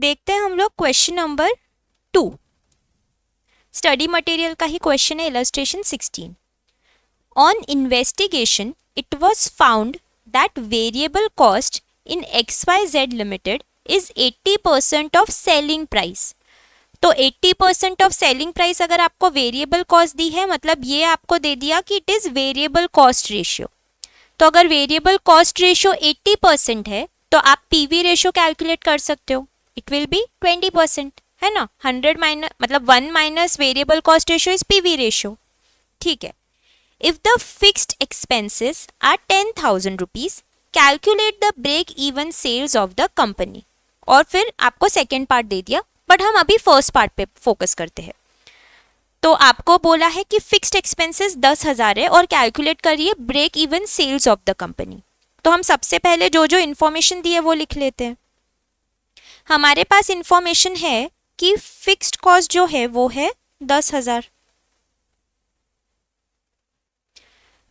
देखते हैं हम लोग क्वेश्चन नंबर 2। स्टडी मटेरियल का ही क्वेश्चन है, illustration 16। On investigation it was found that variable cost in XYZ limited is 80% of selling price. तो 80% ऑफ सेलिंग प्राइस अगर आपको वेरिएबल कॉस्ट दी है, मतलब ये आपको दे दिया कि it is variable cost ratio. तो अगर वेरिएबल कॉस्ट रेशियो 80% है तो आप पीवी रेशियो कैलकुलेट कर सकते हो, इट विल बी 20%, है ना। 100 माइनस मतलब 1 minus variable cost ratio is PV ratio, ठीक है। If the fixed expenses are 10,000 rupees, calculate the break even sales of the company. और फिर आपको सेकेंड पार्ट दे दिया, बट हम अभी फर्स्ट पार्ट पे फोकस करते हैं। तो आपको बोला है कि फिक्स्ड एक्सपेंसेस 10,000 है और कैलकुलेट करिए break even sales of the company. तो हम सबसे पहले जो जो इन्फॉर्मेशन दी है वो लिख लेते हैं। हमारे पास इन्फॉर्मेशन है कि फिक्स्ड कॉस्ट जो है वो है 10,000।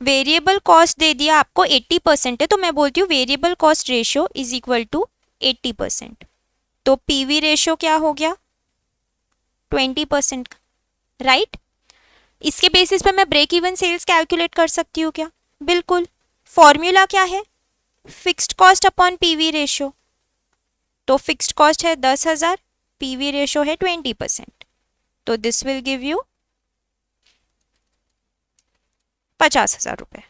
वेरिएबल कॉस्ट दे दिया आपको 80% है, तो मैं बोलती हूँ variable cost ratio is equal to 80%। तो पीवी रेशियो क्या हो गया 20% का, राइट। इसके बेसिस पे मैं ब्रेक इवन सेल्स कैलकुलेट कर सकती हूँ क्या? बिल्कुल। फॉर्मूला क्या है? Fixed cost upon PV ratio. तो फिक्स्ड कॉस्ट है 10,000, पीवी रेशियो है 20%, तो दिस विल गिव यू 50,000 रुपए।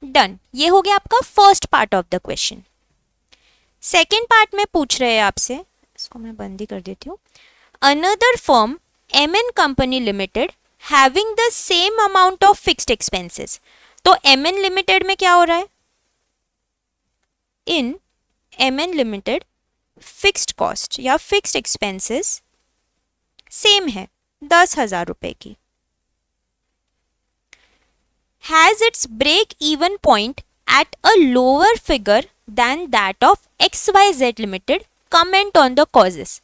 डन। ये हो गया आपका first part of the question. Second part में पूछ रहे हैं आपसे, इसको मैं बंद ही कर देती हूँ। Another firm MN company limited having the same amount of fixed expenses. तो MN लिमिटेड में क्या हो रहा है? In MN limited fixed cost या फिक्स्ड एक्सपेंसेस सेम है 10,000 रुपए की। Has its break even point at a lower figure than that of XYZ limited, comment on the causes.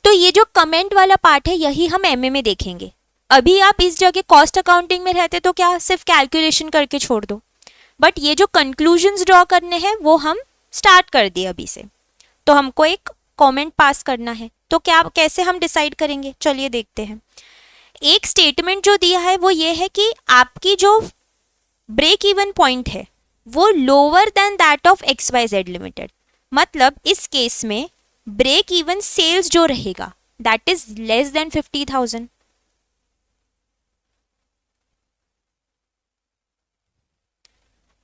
तो ये जो कमेंट वाला पार्ट है यही हम MA में देखेंगे। अभी आप इस जगह कॉस्ट अकाउंटिंग में रहते तो क्या सिर्फ कैलकुलेशन करके छोड़ दो, बट ये जो कंक्लूजन्स ड्रॉ करने हैं वो हम स्टार्ट कर दिए अभी से। तो हमको एक कमेंट पास करना है, तो क्या कैसे हम डिसाइड करेंगे, चलिए देखते हैं। एक स्टेटमेंट जो दिया है वो ये है कि आपकी जो ब्रेक इवन पॉइंट है वो lower than that of XYZ limited, मतलब इस केस में ब्रेक इवन सेल्स जो रहेगा that is less than 50,000।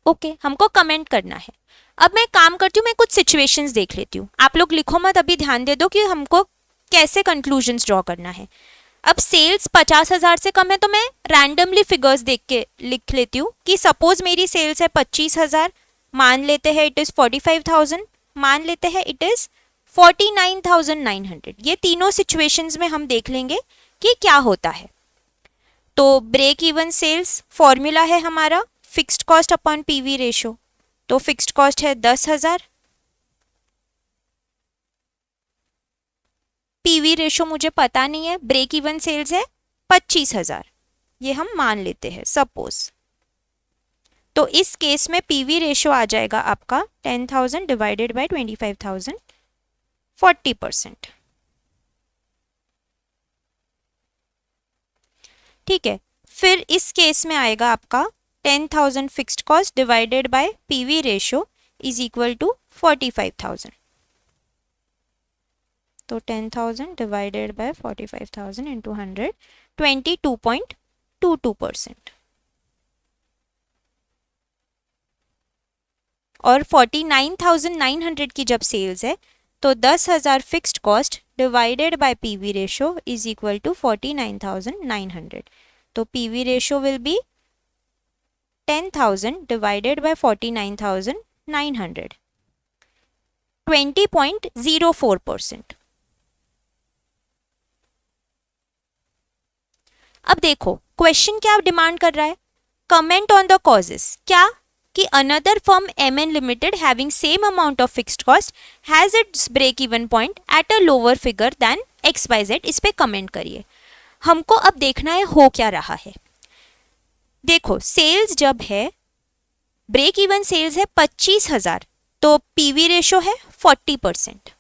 Okay, हमको कमेंट करना है। अब मैं काम करती हूँ, मैं कुछ सिचुएशंस देख लेती हूँ, आप लोग लिखो मत, अभी ध्यान दे दो कि हमको कैसे कंक्लूजन्स ड्रॉ करना है। अब सेल्स 50,000 से कम है तो मैं रैंडमली फिगर्स देख के लिख लेती हूँ कि सपोज मेरी सेल्स है 25,000, मान लेते हैं इट इज 45,000, मान लेते हैं इट इज 49,900। ये तीनों सिचुएशंस में हम देख लेंगे कि क्या होता है। तो ब्रेक इवन सेल्स फॉर्मूला है हमारा fixed cost upon PV ratio. तो फिक्स्ड कॉस्ट है 10,000, पीवी रेशियो मुझे पता नहीं है, ब्रेक इवन सेल्स है 25,000, ये हम मान लेते हैं सपोज। तो इस केस में पीवी रेशियो आ जाएगा आपका 10,000 डिवाइडेड बाय 25,000, 40%। ठीक है, फिर इस केस में आएगा आपका 10,000 fixed cost divided by PV ratio is equal to 45,000। तो 10,000 डिवाइडेड बाय 45,000 इंटू 100, 22.22%। और 49,900 की जब सेल्स है तो 10,000 fixed cost divided by PV ratio is equal to 49,900। तो PV ratio will be 10,000 divided by 49,900, 20.04%। अब देखो क्वेश्चन क्या डिमांड कर रहा है, कमेंट ऑन द कॉजेस। क्या कि another firm MN limited having same amount of fixed cost has its break even point at a lower figure than XYZ। इस पे कमेंट करिए। हमको अब देखना है हो क्या रहा है। देखो सेल्स जब है, ब्रेक इवन सेल्स है 25,000, तो पीवी रेशो है 40%।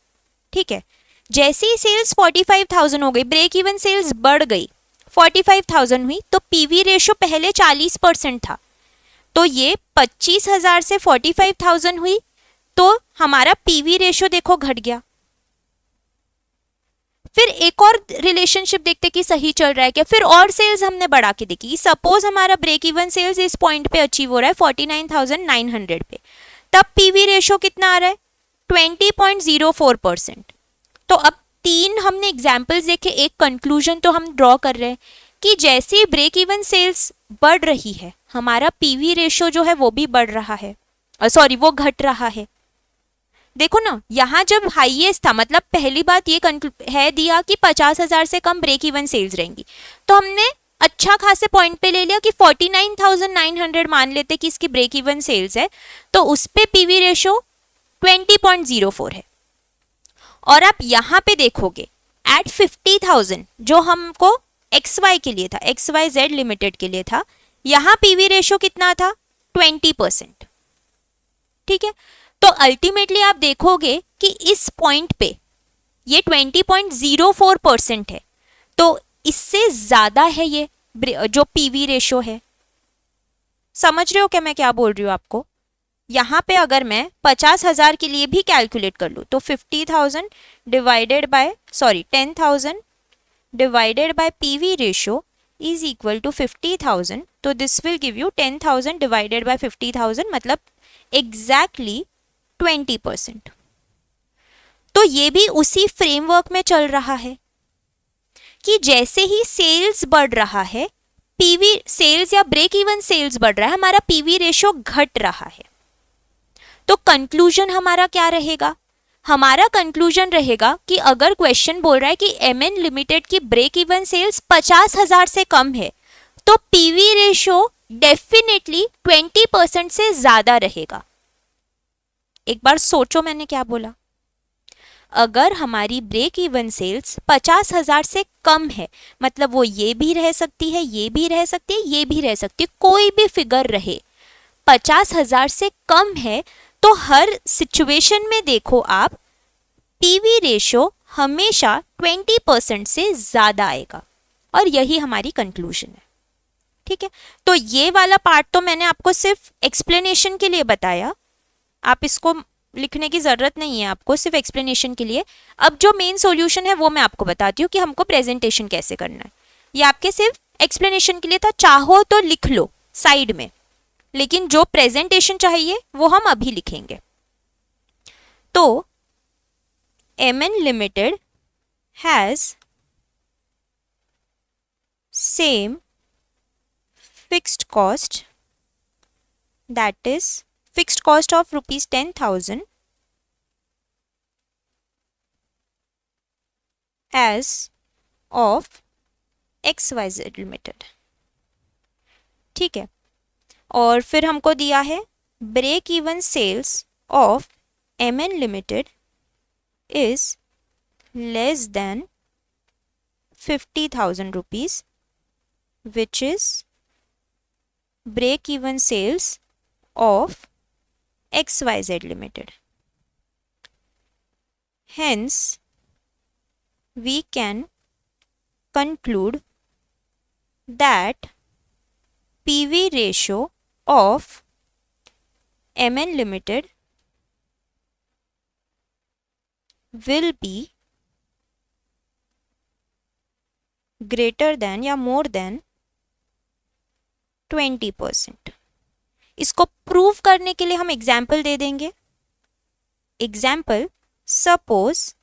ठीक है, जैसे ही सेल्स 45,000 हो गई, ब्रेक इवन सेल्स बढ़ गई, 45,000 हुई, तो पीवी रेशो पहले 40% था, तो ये 25,000 से 45,000 हुई, तो हमारा पीवी रेशो देखो घट गया। फिर एक और रिलेशनशिप देखते कि सही चल रहा है क्या, फिर और सेल्स हमने बढ़ा के देखी। सपोज हमारा ब्रेक इवन सेल्स इस पॉइंट पे अचीव हो रहा है 49,900 पे, तब पीवी रेशो कितना आ रहा है 20.04%। तो अब तीन हमने एग्जाम्पल्स देखे, एक कंक्लूजन तो हम ड्रॉ कर रहे हैं कि जैसे ही ब्रेक इवन सेल्स बढ़ रही है, हमारा पीवी रेशो जो है वो भी बढ़ रहा है, वो घट रहा है। देखो ना, यहाँ जब हाईएस्ट था, मतलब पहली बात ये है दिया कि 50,000 से कम ब्रेक इवन सेल्स रहेंगी, तो हमने अच्छा खासे पॉइंट पे ले लिया कि 49,900 मान लेते कि इसकी ब्रेक इवन सेल्स है, तो उस पे पीवी रेशो 20.04 है। और आप यहाँ पे देखोगे एट 50,000 जो हमको XY के लिए था, XYZ लिमिटेड के लिए था, यहाँ पीवी रेशो कितना था 20%। ठीक है, तो अल्टीमेटली आप देखोगे कि इस पॉइंट पे ये 20.04% है, तो इससे ज्यादा है ये जो पीवी रेशो है। समझ रहे हो क्या मैं क्या बोल रही हूँ आपको? यहाँ पे अगर मैं 50,000 के लिए भी कैलकुलेट कर लूँ तो 10,000 divided by PV ratio is equal to 50,000, तो this will give you 10,000 divided by 50,000, मतलब एग्जैक्टली 20%। तो ये भी उसी फ्रेमवर्क में चल रहा है कि जैसे ही सेल्स बढ़ रहा है, पीवी सेल्स या ब्रेक इवन सेल्स बढ़ रहा है, हमारा पीवी रेशो घट रहा है। तो कंक्लूजन हमारा क्या रहेगा? हमारा कंक्लूजन रहेगा कि अगर क्वेश्चन बोल रहा है कि MN लिमिटेड की ब्रेक इवन सेल्स 50,000 से कम है, तो पीवी रेशो डेफिनेटली 20% से ज्यादा रहेगा। एक बार सोचो मैंने क्या बोला। अगर हमारी ब्रेक इवन सेल्स 50,000 से कम है, मतलब वो ये भी रह सकती है, ये भी रह सकती है, ये भी रह सकती है, कोई भी फिगर रहे, 50,000 से कम है, तो हर सिचुएशन में देखो आप पीवी रेशो हमेशा 20% से ज्यादा आएगा, और यही हमारी कंक्लूजन है। ठीक है, तो ये वाला पार्ट तो मैंने आपको सिर्फ एक्सप्लेनेशन के लिए बताया, आप इसको लिखने की जरूरत नहीं है आपको, सिर्फ एक्सप्लेनेशन के लिए। अब जो मेन सॉल्यूशन है वो मैं आपको बताती हूँ कि हमको प्रेजेंटेशन कैसे करना है। ये आपके सिर्फ एक्सप्लेनेशन के लिए था, चाहो तो लिख लो साइड में, लेकिन जो प्रेजेंटेशन चाहिए वो हम अभी लिखेंगे। तो MN limited has same fixed cost, that is fixed cost of rupees 10,000 as of XYZ Limited। ठीक है, और फिर हमको दिया है break even sales of MN limited is less than 50,000 rupees, which is break even sales of XYZ Limited. Hence, we can conclude that PV ratio of MN Limited will be greater than या more than 20%. इसको prove करने के लिए हम example दे देंगे। Example, suppose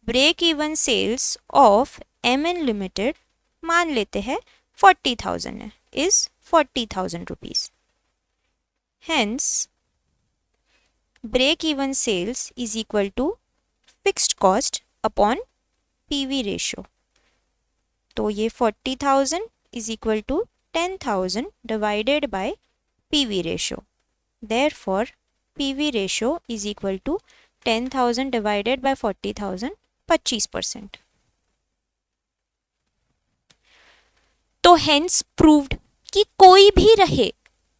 break even sales of MN limited मान लेते हैं 40,000 है, is 40,000 rupees. Hence break even sales is equal to fixed cost upon PV ratio. तो ये 40,000 is equal to 10,000 divided by PV ratio. Therefore, PV ratio is equal to 10,000 divided by 40,000, 25%. तो hence proved कि कोई भी रहे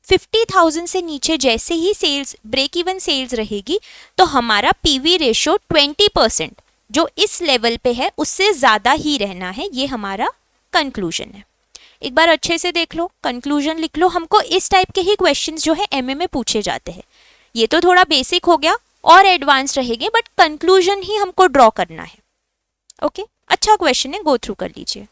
50,000 से नीचे जैसे ही सेल्स ब्रेक इवन सेल्स रहेगी तो हमारा पीवी रेशियो 20% जो इस लेवल पे है उससे ज़्यादा ही रहना है। ये हमारा कंक्लूजन है। एक बार अच्छे से देख लो, कंक्लूजन लिख लो। हमको इस टाइप के ही क्वेश्चंस जो है एमए में पूछे जाते हैं। ये तो थोड़ा बेसिक हो गया और एडवांस रहेंगे, बट कंक्लूजन ही हमको ड्रॉ करना है। ओके, अच्छा क्वेश्चन है, गो थ्रू कर लीजिए।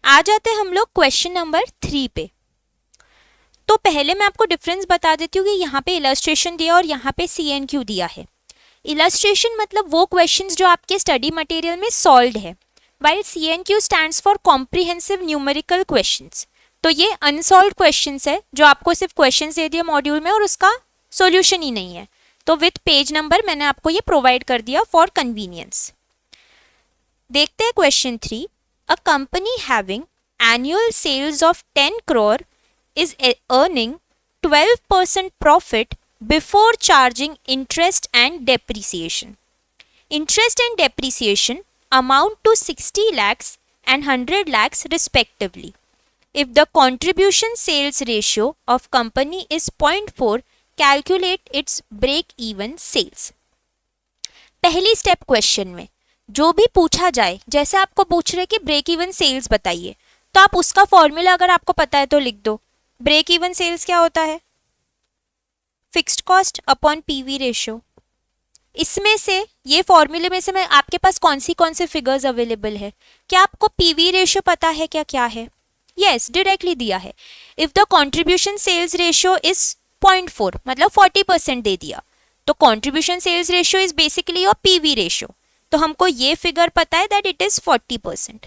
आ जाते हैं हम लोग क्वेश्चन नंबर 3 पे। तो पहले मैं आपको डिफरेंस बता देती हूँ कि यहाँ पे इलस्ट्रेशन दिया और यहाँ पे CNQ दिया है। इलस्ट्रेशन मतलब वो क्वेश्चंस जो आपके स्टडी मटेरियल में सॉल्व्ड है, while CNQ stands for comprehensive numerical questions. तो ये अनसॉल्व्ड क्वेश्चंस है जो आपको सिर्फ क्वेश्चंस दे दिया मॉड्यूल में और उसका सॉल्यूशन ही नहीं है। तो विथ पेज नंबर मैंने आपको ये प्रोवाइड कर दिया फॉर कन्वीनियंस। देखते हैं question 3। A company having annual sales of 10 crore is earning 12% profit before charging interest and depreciation. Interest and depreciation amount to 60 lakhs and 100 lakhs respectively. If the contribution sales ratio of company is 0.4, calculate its break-even sales. पहली step question में जो भी पूछा जाए, जैसे आपको पूछ रहे कि ब्रेक इवन सेल्स बताइए, तो आप उसका फॉर्मूला अगर आपको पता है तो लिख दो। ब्रेक इवन सेल्स क्या होता है? Fixed cost upon PV ratio. इसमें से ये फॉर्मूले में से मैं आपके पास कौन से फिगर्स अवेलेबल है? क्या आपको पीवी रेशियो पता है क्या है? यस, डायरेक्टली दिया है। If the contribution sales ratio is 0.4 मतलब 40% दे दिया, तो contribution sales ratio is basically your PV ratio. तो हमको ये फिगर पता है दैट इट इज 40%।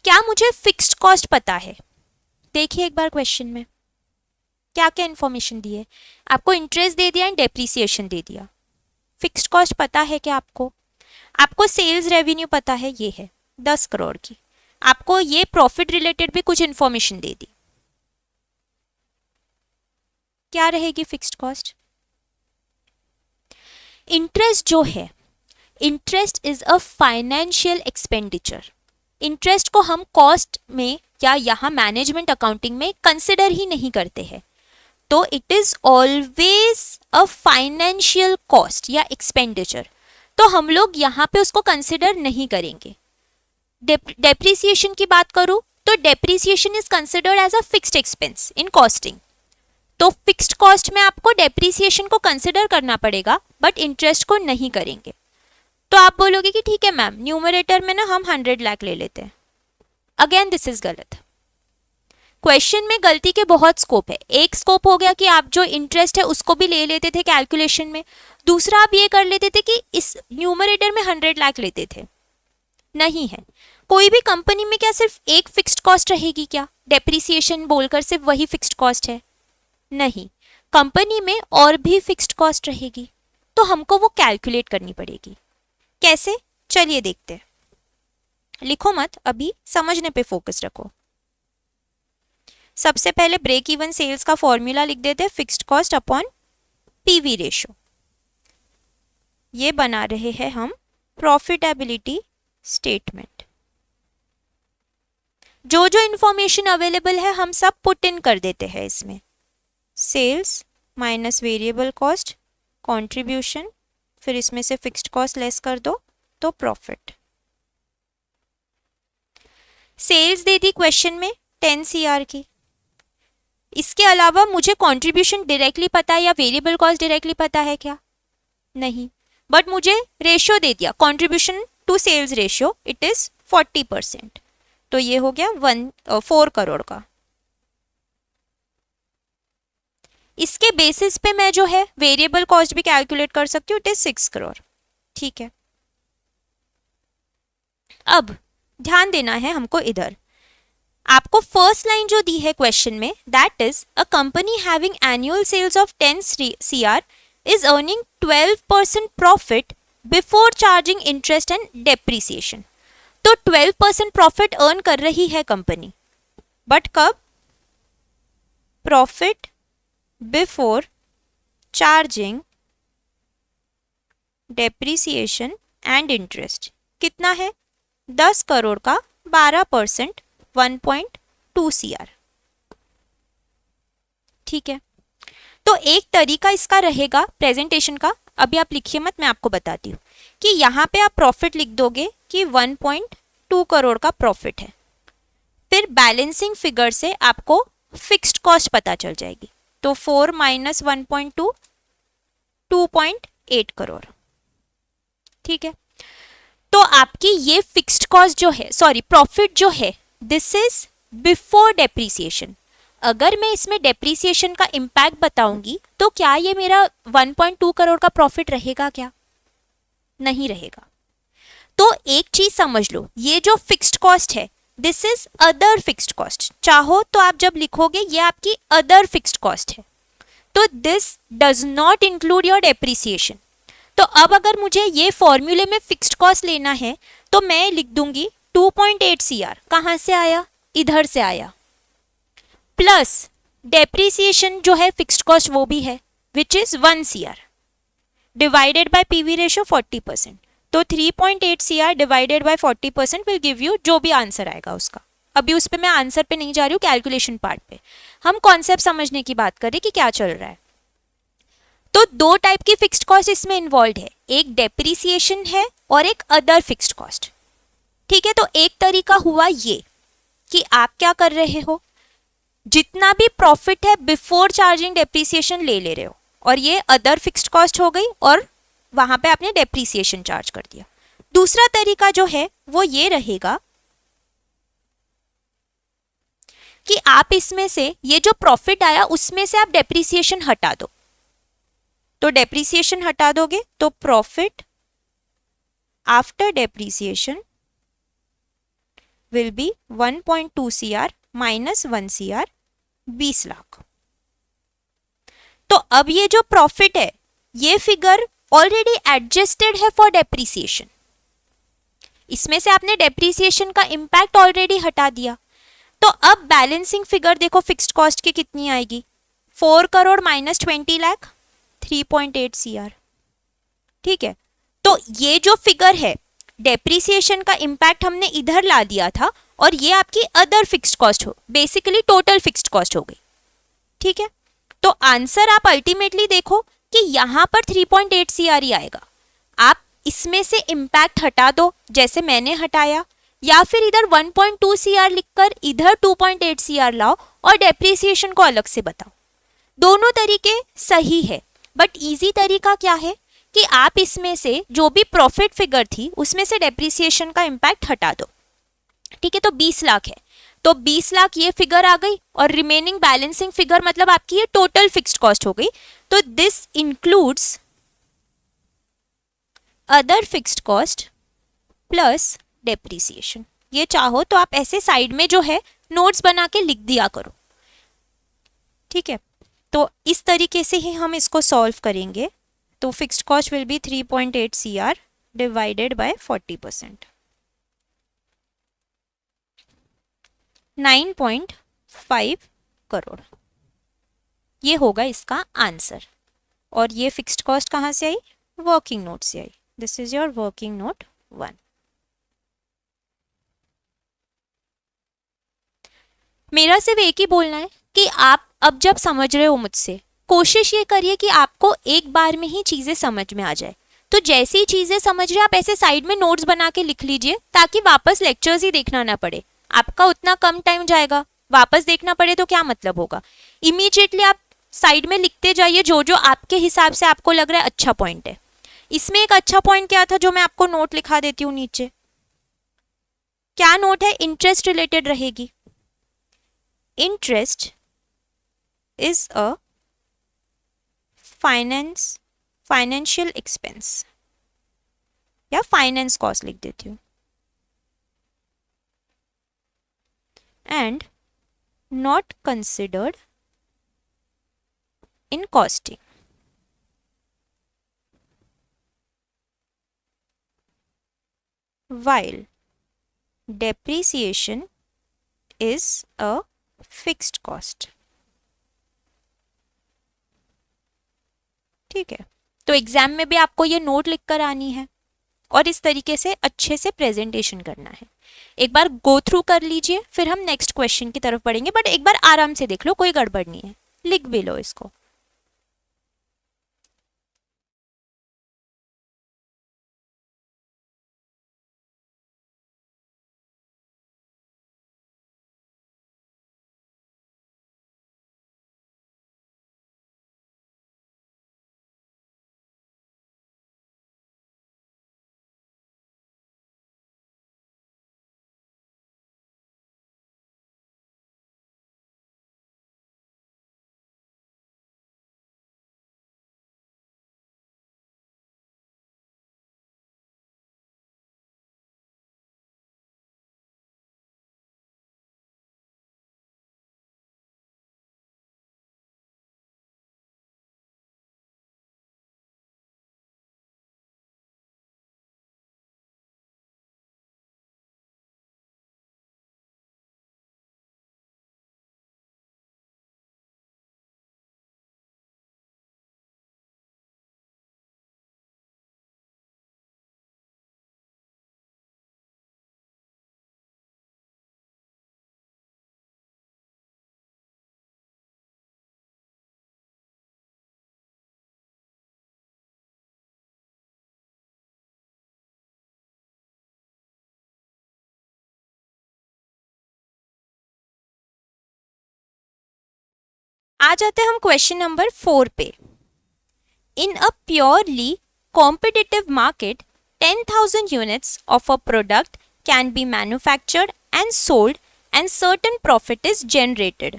क्या मुझे फिक्स्ड कॉस्ट पता है? देखिए एक बार क्वेश्चन में क्या क्या इंफॉर्मेशन दी है। आपको इंटरेस्ट दे दिया एंड डेप्रिसिएशन दे दिया। फिक्स्ड कॉस्ट पता है क्या आपको? आपको सेल्स रेवेन्यू पता है, ये है 10 करोड़ की। आपको ये प्रॉफिट रिलेटेड भी कुछ इंफॉर्मेशन दे दी। क्या रहेगी फिक्स्ड कॉस्ट? इंटरेस्ट जो है, interest is a financial expenditure. Interest को हम कॉस्ट में या यहाँ मैनेजमेंट अकाउंटिंग में कंसिडर ही नहीं करते हैं। तो it is always a financial cost या एक्सपेंडिचर, तो हम लोग यहाँ पे उसको कंसिडर नहीं करेंगे। डेप्रिसिएशन की बात करूँ तो depreciation is considered as a fixed expense in costing. तो फिक्स्ड कॉस्ट में आपको डेप्रिसिएशन को कंसिडर करना पड़ेगा बट इंटरेस्ट को नहीं करेंगे। तो आप बोलोगे कि ठीक है मैम, न्यूमरेटर में ना हम 100 लाख ले लेते हैं। अगेन दिस इज गलत। क्वेश्चन में गलती के बहुत स्कोप है। एक स्कोप हो गया कि आप जो इंटरेस्ट है उसको भी ले लेते थे कैलकुलेशन में। दूसरा आप ये कर लेते थे कि इस न्यूमरेटर में 100 लाख लेते थे। नहीं है। कोई भी कंपनी में क्या सिर्फ एक फिक्स्ड कॉस्ट रहेगी क्या? डेप्रिसिएशन बोलकर सिर्फ वही फिक्स्ड कॉस्ट है? नहीं, कंपनी में और भी फिक्स्ड कॉस्ट रहेगी, तो हमको वो कैलकुलेट करनी पड़ेगी। कैसे? चलिए देखते हैं। लिखो मत, अभी समझने पे फोकस रखो। सबसे पहले ब्रेक इवन सेल्स का फॉर्मूला लिख देते हैं, fixed cost upon PV ratio. ये बना रहे हैं हम प्रॉफिटेबिलिटी स्टेटमेंट। जो जो इंफॉर्मेशन अवेलेबल है हम सब पुट इन कर देते हैं इसमें। Sales minus variable cost, contribution, फिर इसमें से फिक्स्ड कॉस्ट लेस कर दो तो प्रॉफिट। सेल्स दे दी क्वेश्चन में 10 CR की। इसके अलावा मुझे कंट्रीब्यूशन डायरेक्टली पता है या वेरिएबल कॉस्ट डायरेक्टली पता है क्या? नहीं, बट मुझे रेशियो दे दिया, contribution to sales ratio it is 40%, तो ये हो गया 4 करोड़ का। इसके बेसिस पे मैं जो है वेरिएबल कॉस्ट भी कैलकुलेट कर सकती हूँ, इट इज 6 करोड़। ठीक है, अब ध्यान देना है हमको इधर। आपको फर्स्ट लाइन जो दी है क्वेश्चन में, that is a company having annual sales of 10 CR is earning 12% profit before charging interest and depreciation। तो 12% प्रॉफिट अर्न कर रही है कंपनी, बट कब? Profit before charging depreciation and interest. कितना है? 10 करोड़ का 12% 1.2 CR। ठीक है, तो एक तरीका इसका रहेगा प्रेजेंटेशन का, अभी आप लिखिए मत, मैं आपको बताती हूँ कि यहाँ पे आप प्रॉफिट लिख दोगे कि 1.2 करोड़ का प्रॉफिट है, फिर बैलेंसिंग फिगर से आपको फिक्स्ड कॉस्ट पता चल जाएगी, तो 4 माइनस 1.2 2.8 करोड़। ठीक है, तो आपकी ये फिक्स्ड कॉस्ट जो है, सॉरी प्रॉफिट जो है, दिस इज बिफोर डेप्रीसिएशन। अगर मैं इसमें डेप्रीसिएशन का इम्पैक्ट बताऊंगी तो क्या ये मेरा 1.2 करोड़ का प्रॉफिट रहेगा क्या? नहीं रहेगा। तो एक चीज समझ लो, ये जो फिक्स्ड कॉस्ट है this is other fixed cost. चाहो तो आप जब लिखोगे ये आपकी अदर फिक्स्ड कॉस्ट है, तो this does not include your depreciation. तो अब अगर मुझे ये फॉर्मूले में फिक्स्ड कॉस्ट लेना है तो मैं लिख दूंगी 2.8 CR। कहां से आया? इधर से आया, प्लस डेप्रीसिएशन जो है फिक्स्ड कॉस्ट वो भी है which is 1 CR divided by PV ratio 40%। तो 3.8 CR divided by 40% will give you जो भी आंसर आएगा उसका। अभी उस पे मैं आंसर पे नहीं जा रही हूँ, कैलकुलेशन पार्ट पे हम कॉन्सेप्ट समझने की बात करें कि क्या चल रहा है। तो दो टाइप की फिक्स्ड कॉस्ट इसमें इन्वॉल्व है, एक डेप्रीसिएशन है और एक अदर फिक्स्ड कॉस्ट। ठीक है, तो एक तरीका हुआ ये कि आप क्या कर रहे हो, जितना भी प्रॉफिट है बिफोर चार्जिंग डेप्रीसिएशन ले रहे हो, और ये अदर फिक्स्ड कॉस्ट हो गई और वहां पे आपने डेप्रीसिएशन चार्ज कर दिया। दूसरा तरीका जो है वो ये रहेगा कि आप इसमें से ये जो प्रॉफिट आया उसमें से आप डेप्रीसिएशन हटा दो। तो डेप्रीसिएशन हटा दोगे तो profit after depreciation will be 1.2 CR minus 1 CR 20 lakh. तो अब ये जो प्रॉफिट है ये फिगर ऑलरेडी एडजस्टेड है फॉर डेप्रीसिएशन, इसमें से आपने डेप्रीसिएशन का इंपैक्ट ऑलरेडी हटा दिया। तो अब बैलेंसिंग फिगर देखो फिक्स्ड कॉस्ट की कितनी आएगी, 4 करोड़ माइनस 20 लाख 3.8 CR। ठीक है, तो ये जो फिगर है डेप्रीसिएशन का इंपैक्ट हमने इधर ला दिया था और ये आपकी अदर फिक्स्ड कॉस्ट हो, बेसिकली टोटल फिक्स्ड कॉस्ट हो गई। ठीक है, तो आंसर आप अल्टीमेटली देखो कि यहां पर 3.8 CR ही आएगा। आप इसमें से इंपैक्ट हटा दो जैसे मैंने हटाया, या फिर इधर 1.2 CR लिखकर इधर 2.8 CR लाओ और डेप्रीसिएशन को अलग से बताओ। दोनों तरीके सही है, बट इजी तरीका क्या है कि आप इसमें से जो भी प्रॉफिट फिगर थी उसमें से डेप्रीसिएशन का इंपैक्ट हटा दो। ठीक है, तो 20 लाख है, तो 20 लाख ये फिगर आ गई और रिमेनिंग बैलेंसिंग फिगर मतलब आपकी ये टोटल फिक्स्ड कॉस्ट हो गई। तो this includes other fixed cost plus depreciation. ये चाहो तो आप ऐसे साइड में जो है नोट्स बना के लिख दिया करो। ठीक है, तो इस तरीके से ही हम इसको सॉल्व करेंगे। तो fixed cost will be 3.8 CR divided by 40%, 9.5 crore. ये होगा इसका आंसर। और ये फिक्स्ड कॉस्ट कहाँ से आई? वर्किंग नोट से आई। This is your working note 1। मेरा सिर्फ एक ही बोलना है कि आप अब जब समझ रहे हो मुझसे, कोशिश ये करिए कि आपको एक बार में ही चीजें समझ में आ जाए। तो जैसी चीजें समझ रहे आप ऐसे साइड में नोट्स बना के लिख लीजिए ताकि वापस लेक्चर्स ही देखना ना पड़े, आपका उतना कम टाइम जाएगा, वापस देखना पड़े तो क्या मतलब होगा। इमीडिएटली आप साइड में लिखते जाइए जो जो आपके हिसाब से आपको लग रहा है अच्छा पॉइंट है। इसमें एक अच्छा पॉइंट क्या था जो मैं आपको नोट लिखा देती हूँ नीचे, क्या नोट है, इंटरेस्ट रिलेटेड रहेगी। Interest is a financial expense, या फाइनेंस कॉस्ट लिख देती हूँ, and not considered in costing. while depreciation is a fixed cost। ठीक है, तो एग्जाम में भी आपको ये नोट लिख कर आनी है और इस तरीके से अच्छे से प्रेजेंटेशन करना है। एक बार गो थ्रू कर लीजिए, फिर हम नेक्स्ट क्वेश्चन की तरफ बढ़ेंगे, बट एक बार आराम से देख लो, कोई गड़बड़ नहीं है, लिख भी लो इसको। आ जाते हैं हम क्वेश्चन नंबर 4 पे। In a purely competitive market 10,000 units of a product can be manufactured and sold and certain profit is generated।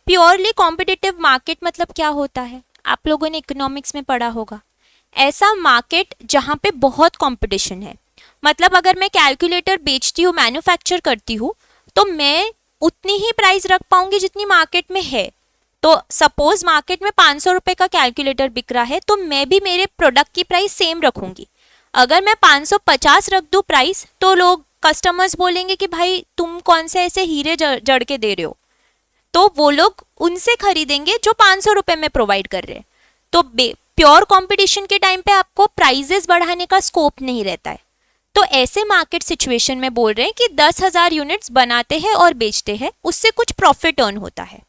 Purely competitive market मतलब क्या होता है, आप लोगों ने इकोनॉमिक्स में पढ़ा होगा, ऐसा मार्केट जहाँ पे बहुत कंपटीशन है। मतलब अगर मैं कैलकुलेटर बेचती हूँ, मैन्युफैक्चर करती हूँ, तो मैं उतनी ही प्राइस रख पाऊंगी जितनी मार्केट में है। तो सपोज मार्केट में 500 रुपए का कैलकुलेटर बिक रहा है, तो मैं भी मेरे प्रोडक्ट की प्राइस सेम रखूंगी। अगर मैं 550 रख दूं प्राइस, तो लोग कस्टमर्स बोलेंगे कि भाई तुम कौन से ऐसे हीरे जड़ के दे रहे हो, तो वो लोग उनसे खरीदेंगे जो 500 रुपए में प्रोवाइड कर रहे हैं। तो प्योर कंपटीशन के टाइम पे आपको प्राइजेस बढ़ाने का स्कोप नहीं रहता है। तो ऐसे मार्केट सिचुएशन में बोल रहे हैं कि 10,000 यूनिट्स बनाते हैं और बेचते हैं, उससे कुछ प्रॉफिट अर्न होता है।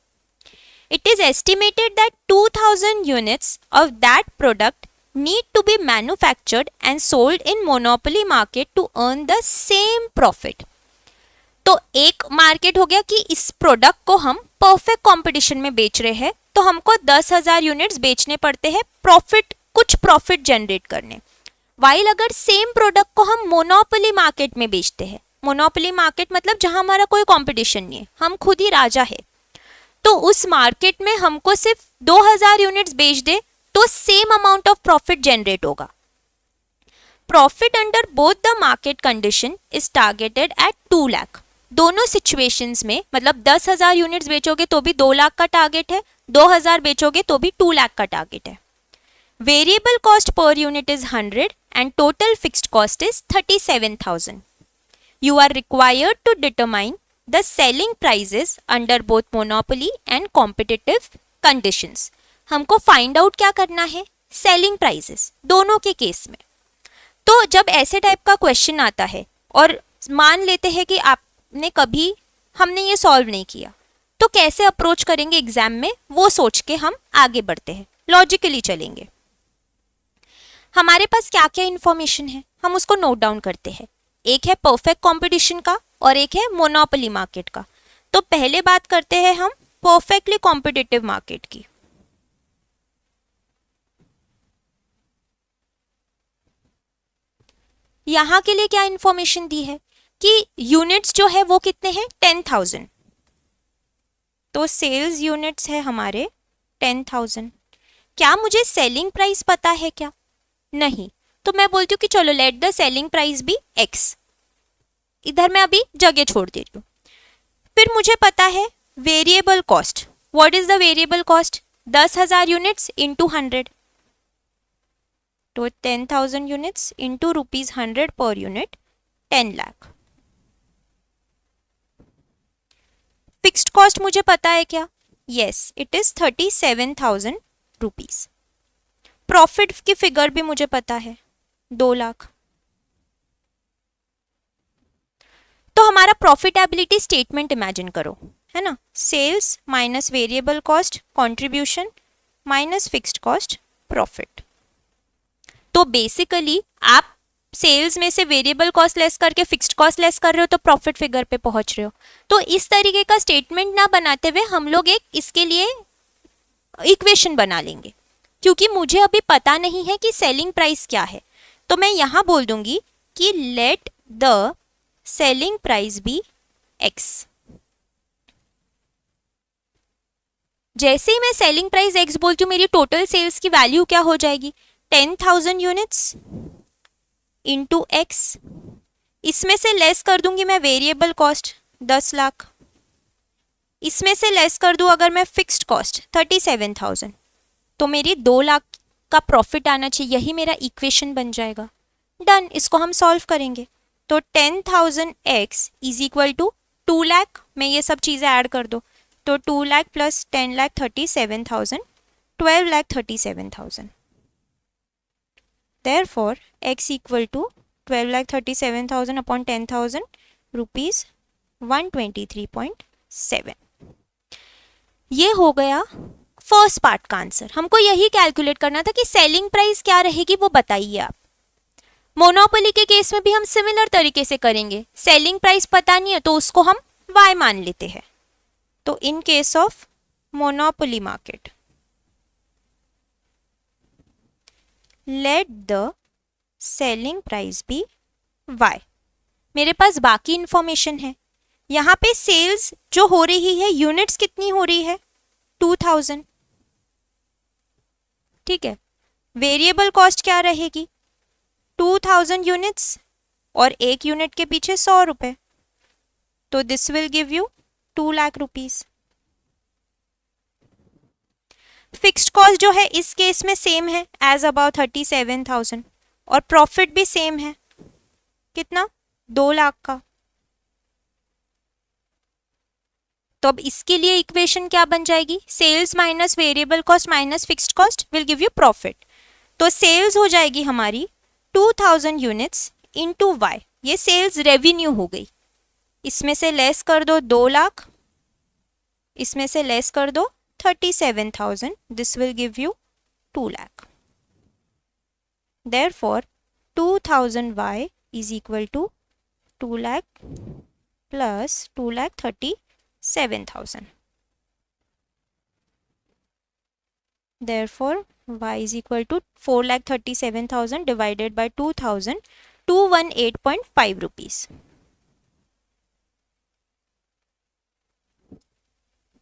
It is estimated that 2,000 units of that product need to be manufactured and sold in monopoly market to earn the same profit। तो एक मार्केट हो गया कि इस प्रोडक्ट को हम परफेक्ट कंपटीशन में बेच रहे हैं, तो हमको 10,000 यूनिट्स बेचने पड़ते हैं कुछ प्रॉफिट जनरेट करने। वाइल अगर सेम प्रोडक्ट को हम मोनोपोली मार्केट में बेचते हैं, मोनोपोली मार्केट मतलब जहां हमारा कोई कंपटीशन नहीं है, हम खुद ही राजा है, तो उस मार्केट में हमको सिर्फ 2,000 यूनिट्स बेच दे तो same amount of profit generate होगा। Profit under both the market condition is targeted at 2 lakh. दोनों सिचुएशंस में, मतलब 10,000 यूनिट्स बेचोगे तो भी 2 लाख का टारगेट है, 2,000 बेचोगे तो भी 2 लाख का टारगेट है। Variable cost per unit is 100 and total fixed cost is 37,000। You are required to determine the selling prices under both monopoly and competitive conditions। हमको फाइंड आउट क्या करना है, सेलिंग प्राइसेस दोनों के केस में। तो जब ऐसे टाइप का क्वेश्चन आता है और मान लेते हैं कि आपने कभी हमने ये सॉल्व नहीं किया, तो कैसे अप्रोच करेंगे एग्जाम में, वो सोच के हम आगे बढ़ते हैं, लॉजिकली चलेंगे। हमारे पास क्या क्या इंफॉर्मेशन है, हम उसको नोट डाउन करते हैं। एक है परफेक्ट कंपटीशन का और एक है मोनोपोली मार्केट का। तो पहले बात करते हैं हम परफेक्टली कॉम्पिटिटिव मार्केट की। यहां के लिए क्या इंफॉर्मेशन दी है कि यूनिट्स जो है वो कितने हैं, 10,000। तो सेल्स यूनिट्स है हमारे 10,000। क्या मुझे सेलिंग प्राइस पता है क्या? नहीं। तो मैं बोलती हूँ कि चलो let the selling price be x. इधर मैं अभी जगह छोड़ दे रही हूँ। फिर मुझे पता है variable cost. What is the variable cost? 10,000 units into 100। तो 10,000 units into ₹100 per unit, 10 lakh. Fixed cost मुझे पता है क्या? Yes, it is 37,000 rupees. Profit की फिगर भी मुझे पता है, 2 लाख। तो हमारा प्रॉफिटेबिलिटी स्टेटमेंट इमेजिन करो, है ना। Sales minus variable cost contribution minus fixed cost profit. तो बेसिकली आप सेल्स में से वेरिएबल कॉस्ट लेस करके फिक्स्ड कॉस्ट लेस कर रहे हो तो प्रॉफिट फिगर पे पहुंच रहे हो। तो इस तरीके का स्टेटमेंट ना बनाते हुए हम लोग एक इसके लिए इक्वेशन बना लेंगे, क्योंकि मुझे अभी पता नहीं है कि सेलिंग प्राइस क्या है। तो मैं यहां बोल दूंगी कि let the selling price be x. जैसे ही मैं सेलिंग प्राइस एक्स बोलती हूँ मेरी टोटल सेल्स की वैल्यू क्या हो जाएगी, 10,000 यूनिट्स इंटू एक्स। इसमें से लेस कर दूंगी मैं वेरिएबल कॉस्ट 10 लाख। इसमें से लेस कर दूं अगर मैं फिक्स्ड कॉस्ट 37,000, तो मेरी 2 लाख का प्रॉफिट आना चाहिए। यही मेरा इक्वेशन बन जाएगा। डन, इसको हम सॉल्व करेंगे। तो 10,000 x is equal to 2 lakh में ये सब चीज़ें ऐड कर दो। तो 2 lakh plus 10 lakh 37,000, 12 lakh 37,000। Therefore, x equal to 12,37,000 upon 10,000 rupees 123.7। ये हो गया फर्स्ट पार्ट का आंसर। हमको यही कैलकुलेट करना था कि सेलिंग प्राइस क्या रहेगी वो बताइए आप। मोनोपोली के केस में भी हम सिमिलर तरीके से करेंगे। सेलिंग प्राइस पता नहीं है तो उसको हम y मान लेते हैं। तो in case of monopoly market, let the selling price be y। मेरे पास बाकी इंफॉर्मेशन है। यहाँ पे सेल्स जो हो रही है, यूनिट्स कितनी हो रही है, 2,000। ठीक है। वेरिएबल कॉस्ट क्या रहेगी, 2,000 यूनिट्स और एक यूनिट के पीछे 100 रुपए। तो this will give you 2 lakh rupees. Fixed cost जो है इस केस में सेम है एज अबाउट 37,000 और प्रॉफिट भी सेम है, कितना, 2 लाख का। तो अब इसके लिए इक्वेशन क्या बन जाएगी, sales minus variable cost minus fixed cost will give you profit. तो सेल्स हो जाएगी हमारी 2,000 यूनिट्स इंटू वाई। ये सेल्स रेवेन्यू हो गई। इसमें से लेस कर दो 2 लाख, इसमें से लेस कर दो 37,000, this will give you 2 lakh. Therefore 2,000 y is equal to 2 lakh plus 2 lakh 37,000. Therefore y is equal to 4 lakh 37,000 divided by 2,000, 218.5 rupees.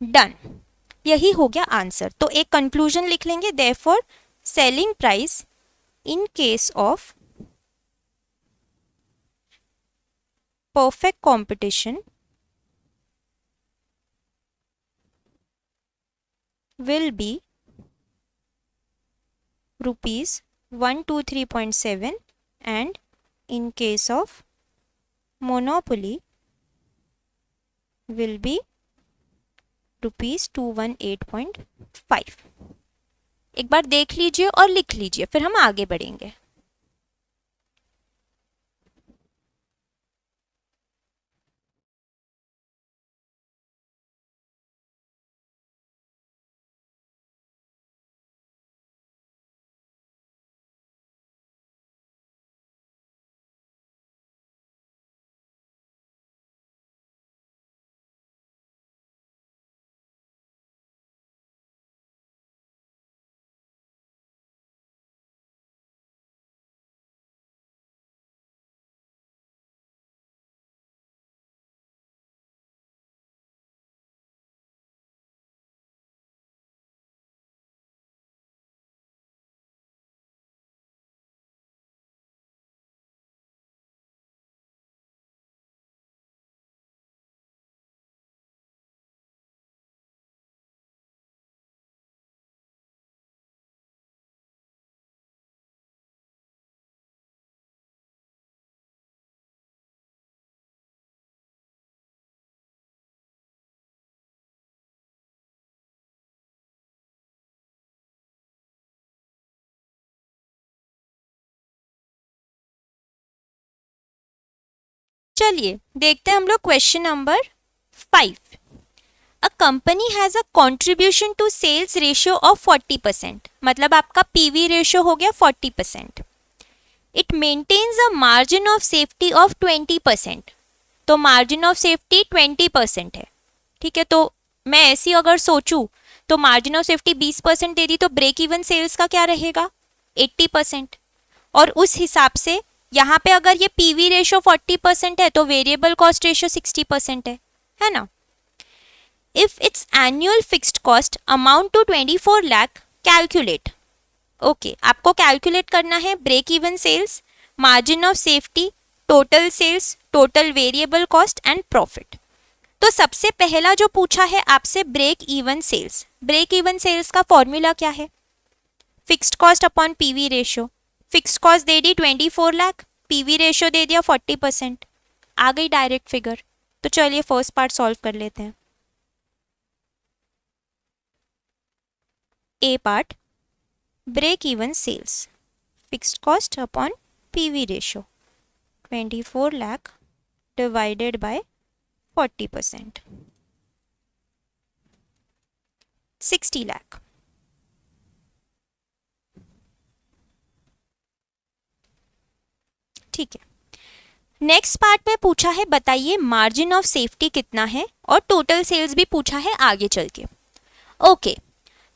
Done, यही हो गया आंसर। तो एक कंक्लूजन लिख लेंगे, therefore selling price in case of perfect competition will be rupees 123.7 and in case of monopoly will be rupees 218.5। एक बार देख लीजिए और लिख लीजिए, फिर हम आगे बढ़ेंगे। चलिए देखते हैं हम लोग question number 5। A company has a contribution to sales ratio of 40%, मतलब आपका पीवी रेशियो हो गया 40%। It maintains a margin of safety of 20%, तो मार्जिन ऑफ सेफ्टी 20% है। ठीक है, तो मैं ऐसी अगर सोचूं तो मार्जिन ऑफ सेफ्टी 20% दे दी तो ब्रेक इवन सेल्स का क्या रहेगा 80%। और उस हिसाब से यहाँ पे अगर ये पीवी रेशियो 40% है तो वेरिएबल कॉस्ट रेशियो 60% है ना। If it's annual fixed cost amount to 24 lakh, calculate. Okay, आपको कैलकुलेट करना है break even sales, margin of safety, total sales, total variable cost and profit. तो सबसे पहला जो पूछा है आपसे break even sales. Break even sales का फॉर्मूला क्या है, fixed cost upon PV ratio. Fixed cost दे दी 24 लाख, पीवी रेशियो दे दिया 40%, आ गई डायरेक्ट फिगर। तो चलिए फर्स्ट पार्ट सॉल्व कर लेते हैं। A part, break even sales, fixed cost upon PV ratio 24 lakh divided by 40%, 60 lakh. ठीक है, नेक्स्ट पार्ट में पूछा है बताइए मार्जिन ऑफ सेफ्टी कितना है, और टोटल सेल्स भी पूछा है आगे चल के। ओके,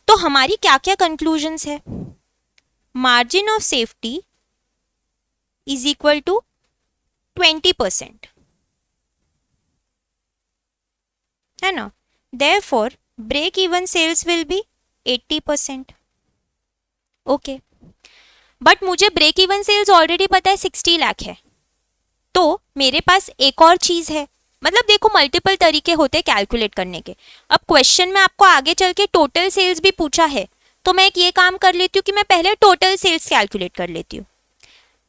तो हमारी क्या क्या कंक्लूजन्स है। Margin of safety is equal to 20%, है ना। Therefore break even sales will be 80%। Okay, but मुझे ब्रेक इवन सेल्स ऑलरेडी पता है 60 लाख है, तो मेरे पास एक और चीज है। मतलब देखो मल्टीपल तरीके होते हैं कैलकुलेट करने के। अब क्वेश्चन में आपको आगे चल के टोटल सेल्स भी पूछा है, तो मैं एक ये काम कर लेती हूँ कि मैं पहले टोटल सेल्स कैलकुलेट कर लेती हूँ।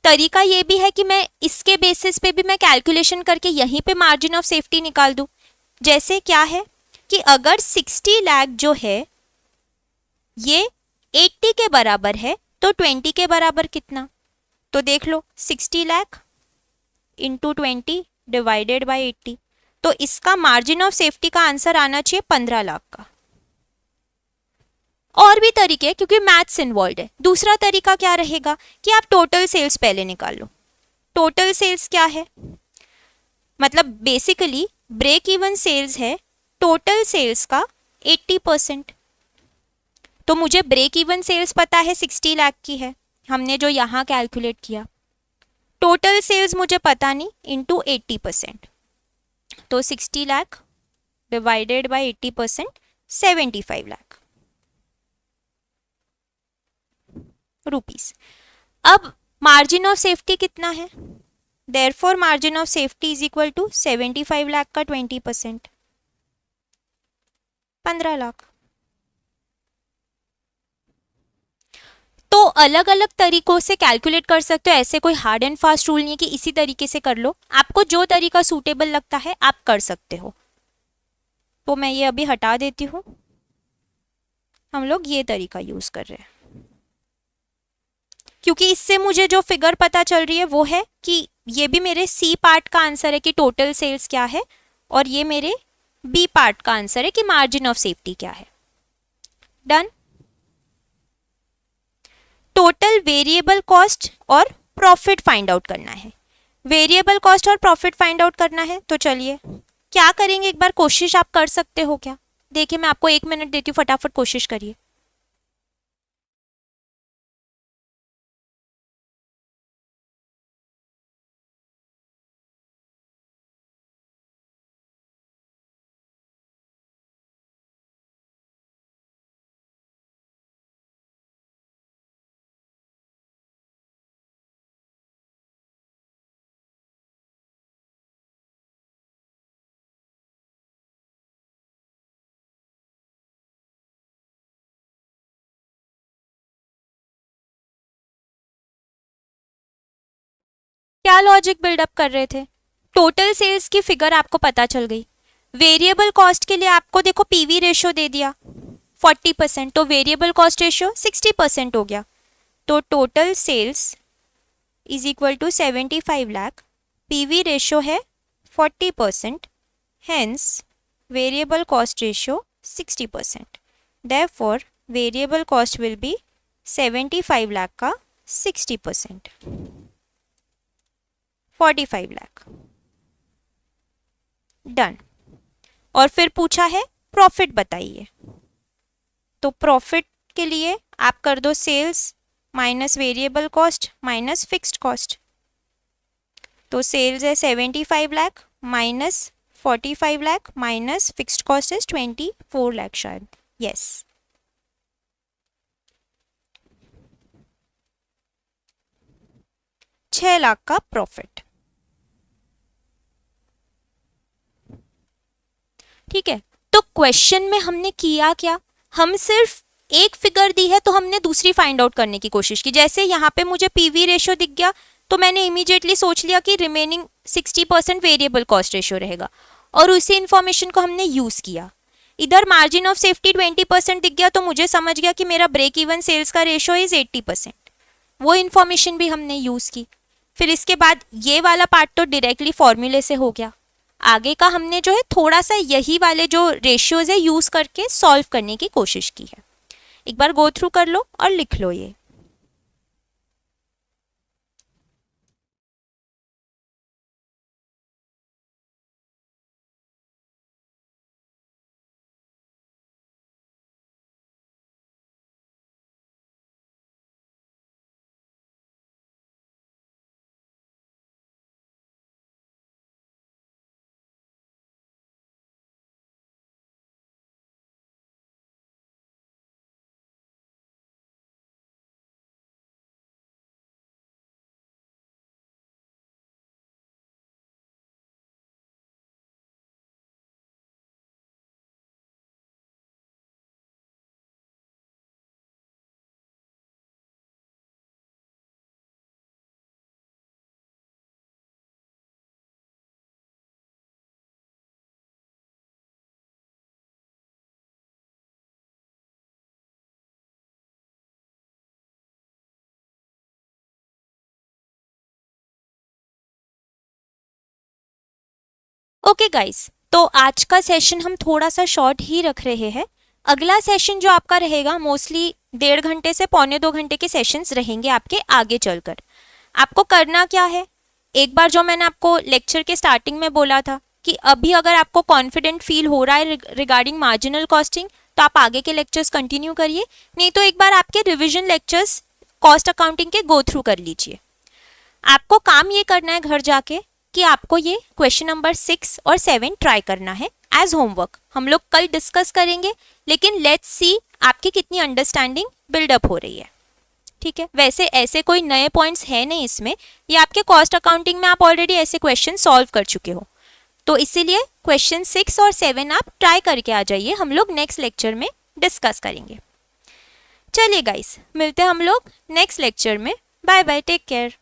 तरीका ये भी है कि मैं इसके बेसिस पे भी मैं कैलकुलेशन करके यहीं पे मार्जिन ऑफ सेफ्टी निकाल दूँ। जैसे क्या है कि अगर 60 लाख जो है ये 80 के बराबर है तो 20 के बराबर कितना, तो देख लो 60 लाख इंटू 20 डिवाइडेड बाई 80, तो इसका मार्जिन ऑफ सेफ्टी का आंसर आना चाहिए 15 लाख का। और भी तरीके क्योंकि मैथ्स इन्वॉल्व है। दूसरा तरीका क्या रहेगा कि आप टोटल सेल्स पहले निकाल लो। टोटल सेल्स क्या है, मतलब बेसिकली ब्रेक इवन सेल्स है टोटल सेल्स का 80%। तो मुझे ब्रेक इवन सेल्स पता है 60 लाख की है, हमने जो यहाँ कैलकुलेट किया। टोटल सेल्स मुझे पता नहीं, इंटू 80%, तो 60 lakh divided by 80%, 75 lakh rupees. अब मार्जिन ऑफ सेफ्टी कितना है, therefore margin of safety is equal to 75 lakh का 20%, 15 लाख। तो अलग अलग तरीकों से कैलकुलेट कर सकते हो, ऐसे कोई हार्ड एंड फास्ट रूल नहीं है कि इसी तरीके से कर लो। आपको जो तरीका सूटेबल लगता है आप कर सकते हो। तो मैं ये अभी हटा देती हूँ, हम लोग ये तरीका यूज कर रहे हैं क्योंकि इससे मुझे जो फिगर पता चल रही है वो है कि ये भी मेरे सी पार्ट का आंसर है कि टोटल सेल्स क्या है, और ये मेरे बी पार्ट का आंसर है कि मार्जिन ऑफ सेफ्टी क्या है। डन। टोटल वेरिएबल कॉस्ट और प्रॉफिट फाइंड आउट करना है। वेरिएबल कॉस्ट और प्रॉफिट फाइंड आउट करना है, तो चलिए क्या करेंगे, एक बार कोशिश आप कर सकते हो क्या। देखिए मैं आपको 1 मिनट देती हूँ, फटाफट कोशिश करिए। क्या लॉजिक बिल्डअप कर रहे थे। टोटल सेल्स की फिगर आपको पता चल गई। वेरिएबल कॉस्ट के लिए आपको देखो पीवी रेशियो दे दिया 40%, तो वेरिएबल कॉस्ट रेशियो 60% हो गया। तो total sales is equal to 75 lakh, PV ratio है 40%, hence variable cost ratio 60%. Therefore variable cost will be 75 lakh का 60%, 45 लाख। डन। और फिर पूछा है प्रॉफिट बताइए, तो प्रॉफिट के लिए आप कर दो sales minus variable cost minus fixed cost. तो सेल्स है 75 lakh minus 45 lakh minus fixed cost है 24 लाख शायद, यस। 6 लाख का प्रॉफिट। ठीक है, तो क्वेश्चन में हमने किया क्या, हम सिर्फ एक फिगर दी है तो हमने दूसरी फाइंड आउट करने की कोशिश की। जैसे यहाँ पे मुझे पीवी रेशियो दिख गया तो मैंने इमीडिएटली सोच लिया कि रिमेनिंग 60% वेरिएबल कॉस्ट रेशियो रहेगा और उसी इंफॉर्मेशन को हमने यूज किया। इधर मार्जिन ऑफ सेफ्टी 20% दिख गया तो मुझे समझ गया कि मेरा ब्रेक इवन सेल्स का रेशियो इज 80%, वो इन्फॉर्मेशन भी हमने यूज की। फिर इसके बाद ये वाला पार्ट तो डायरेक्टली फॉर्मूले से हो गया, आगे का हमने जो है थोड़ा सा यही वाले जो रेशियोज है यूज करके सॉल्व करने की कोशिश की है। एक बार गो थ्रू कर लो और लिख लो ये। ओके गाइस, तो आज का सेशन हम थोड़ा सा शॉर्ट ही रख रहे हैं। अगला सेशन जो आपका रहेगा मोस्टली 1.5 घंटे से 1.25 घंटे के सेशंस रहेंगे आपके आगे चलकर। आपको करना क्या है, एक बार जो मैंने आपको लेक्चर के स्टार्टिंग में बोला था कि अभी अगर आपको कॉन्फिडेंट फील हो रहा है रिगार्डिंग मार्जिनल कॉस्टिंग तो आप आगे के लेक्चर्स कंटिन्यू करिए, नहीं तो एक बार आपके रिविजन लेक्चर्स कॉस्ट अकाउंटिंग के गो थ्रू कर लीजिए। आपको काम ये करना है घर जाके कि आपको ये क्वेश्चन नंबर 6 और 7 ट्राई करना है एज होमवर्क। हम लोग कल डिस्कस करेंगे, लेकिन लेट्स सी आपकी कितनी अंडरस्टैंडिंग बिल्डअप हो रही है। ठीक है, वैसे ऐसे कोई नए पॉइंट्स है नहीं इसमें, ये आपके कॉस्ट अकाउंटिंग में आप ऑलरेडी ऐसे क्वेश्चन सॉल्व कर चुके हो, तो इसीलिए क्वेश्चन 6 और 7 आप ट्राई करके आ जाइए, हम लोग नेक्स्ट लेक्चर में डिस्कस करेंगे। चलिए गाइस, मिलते हैं हम लोग नेक्स्ट लेक्चर में। Bye bye, take care.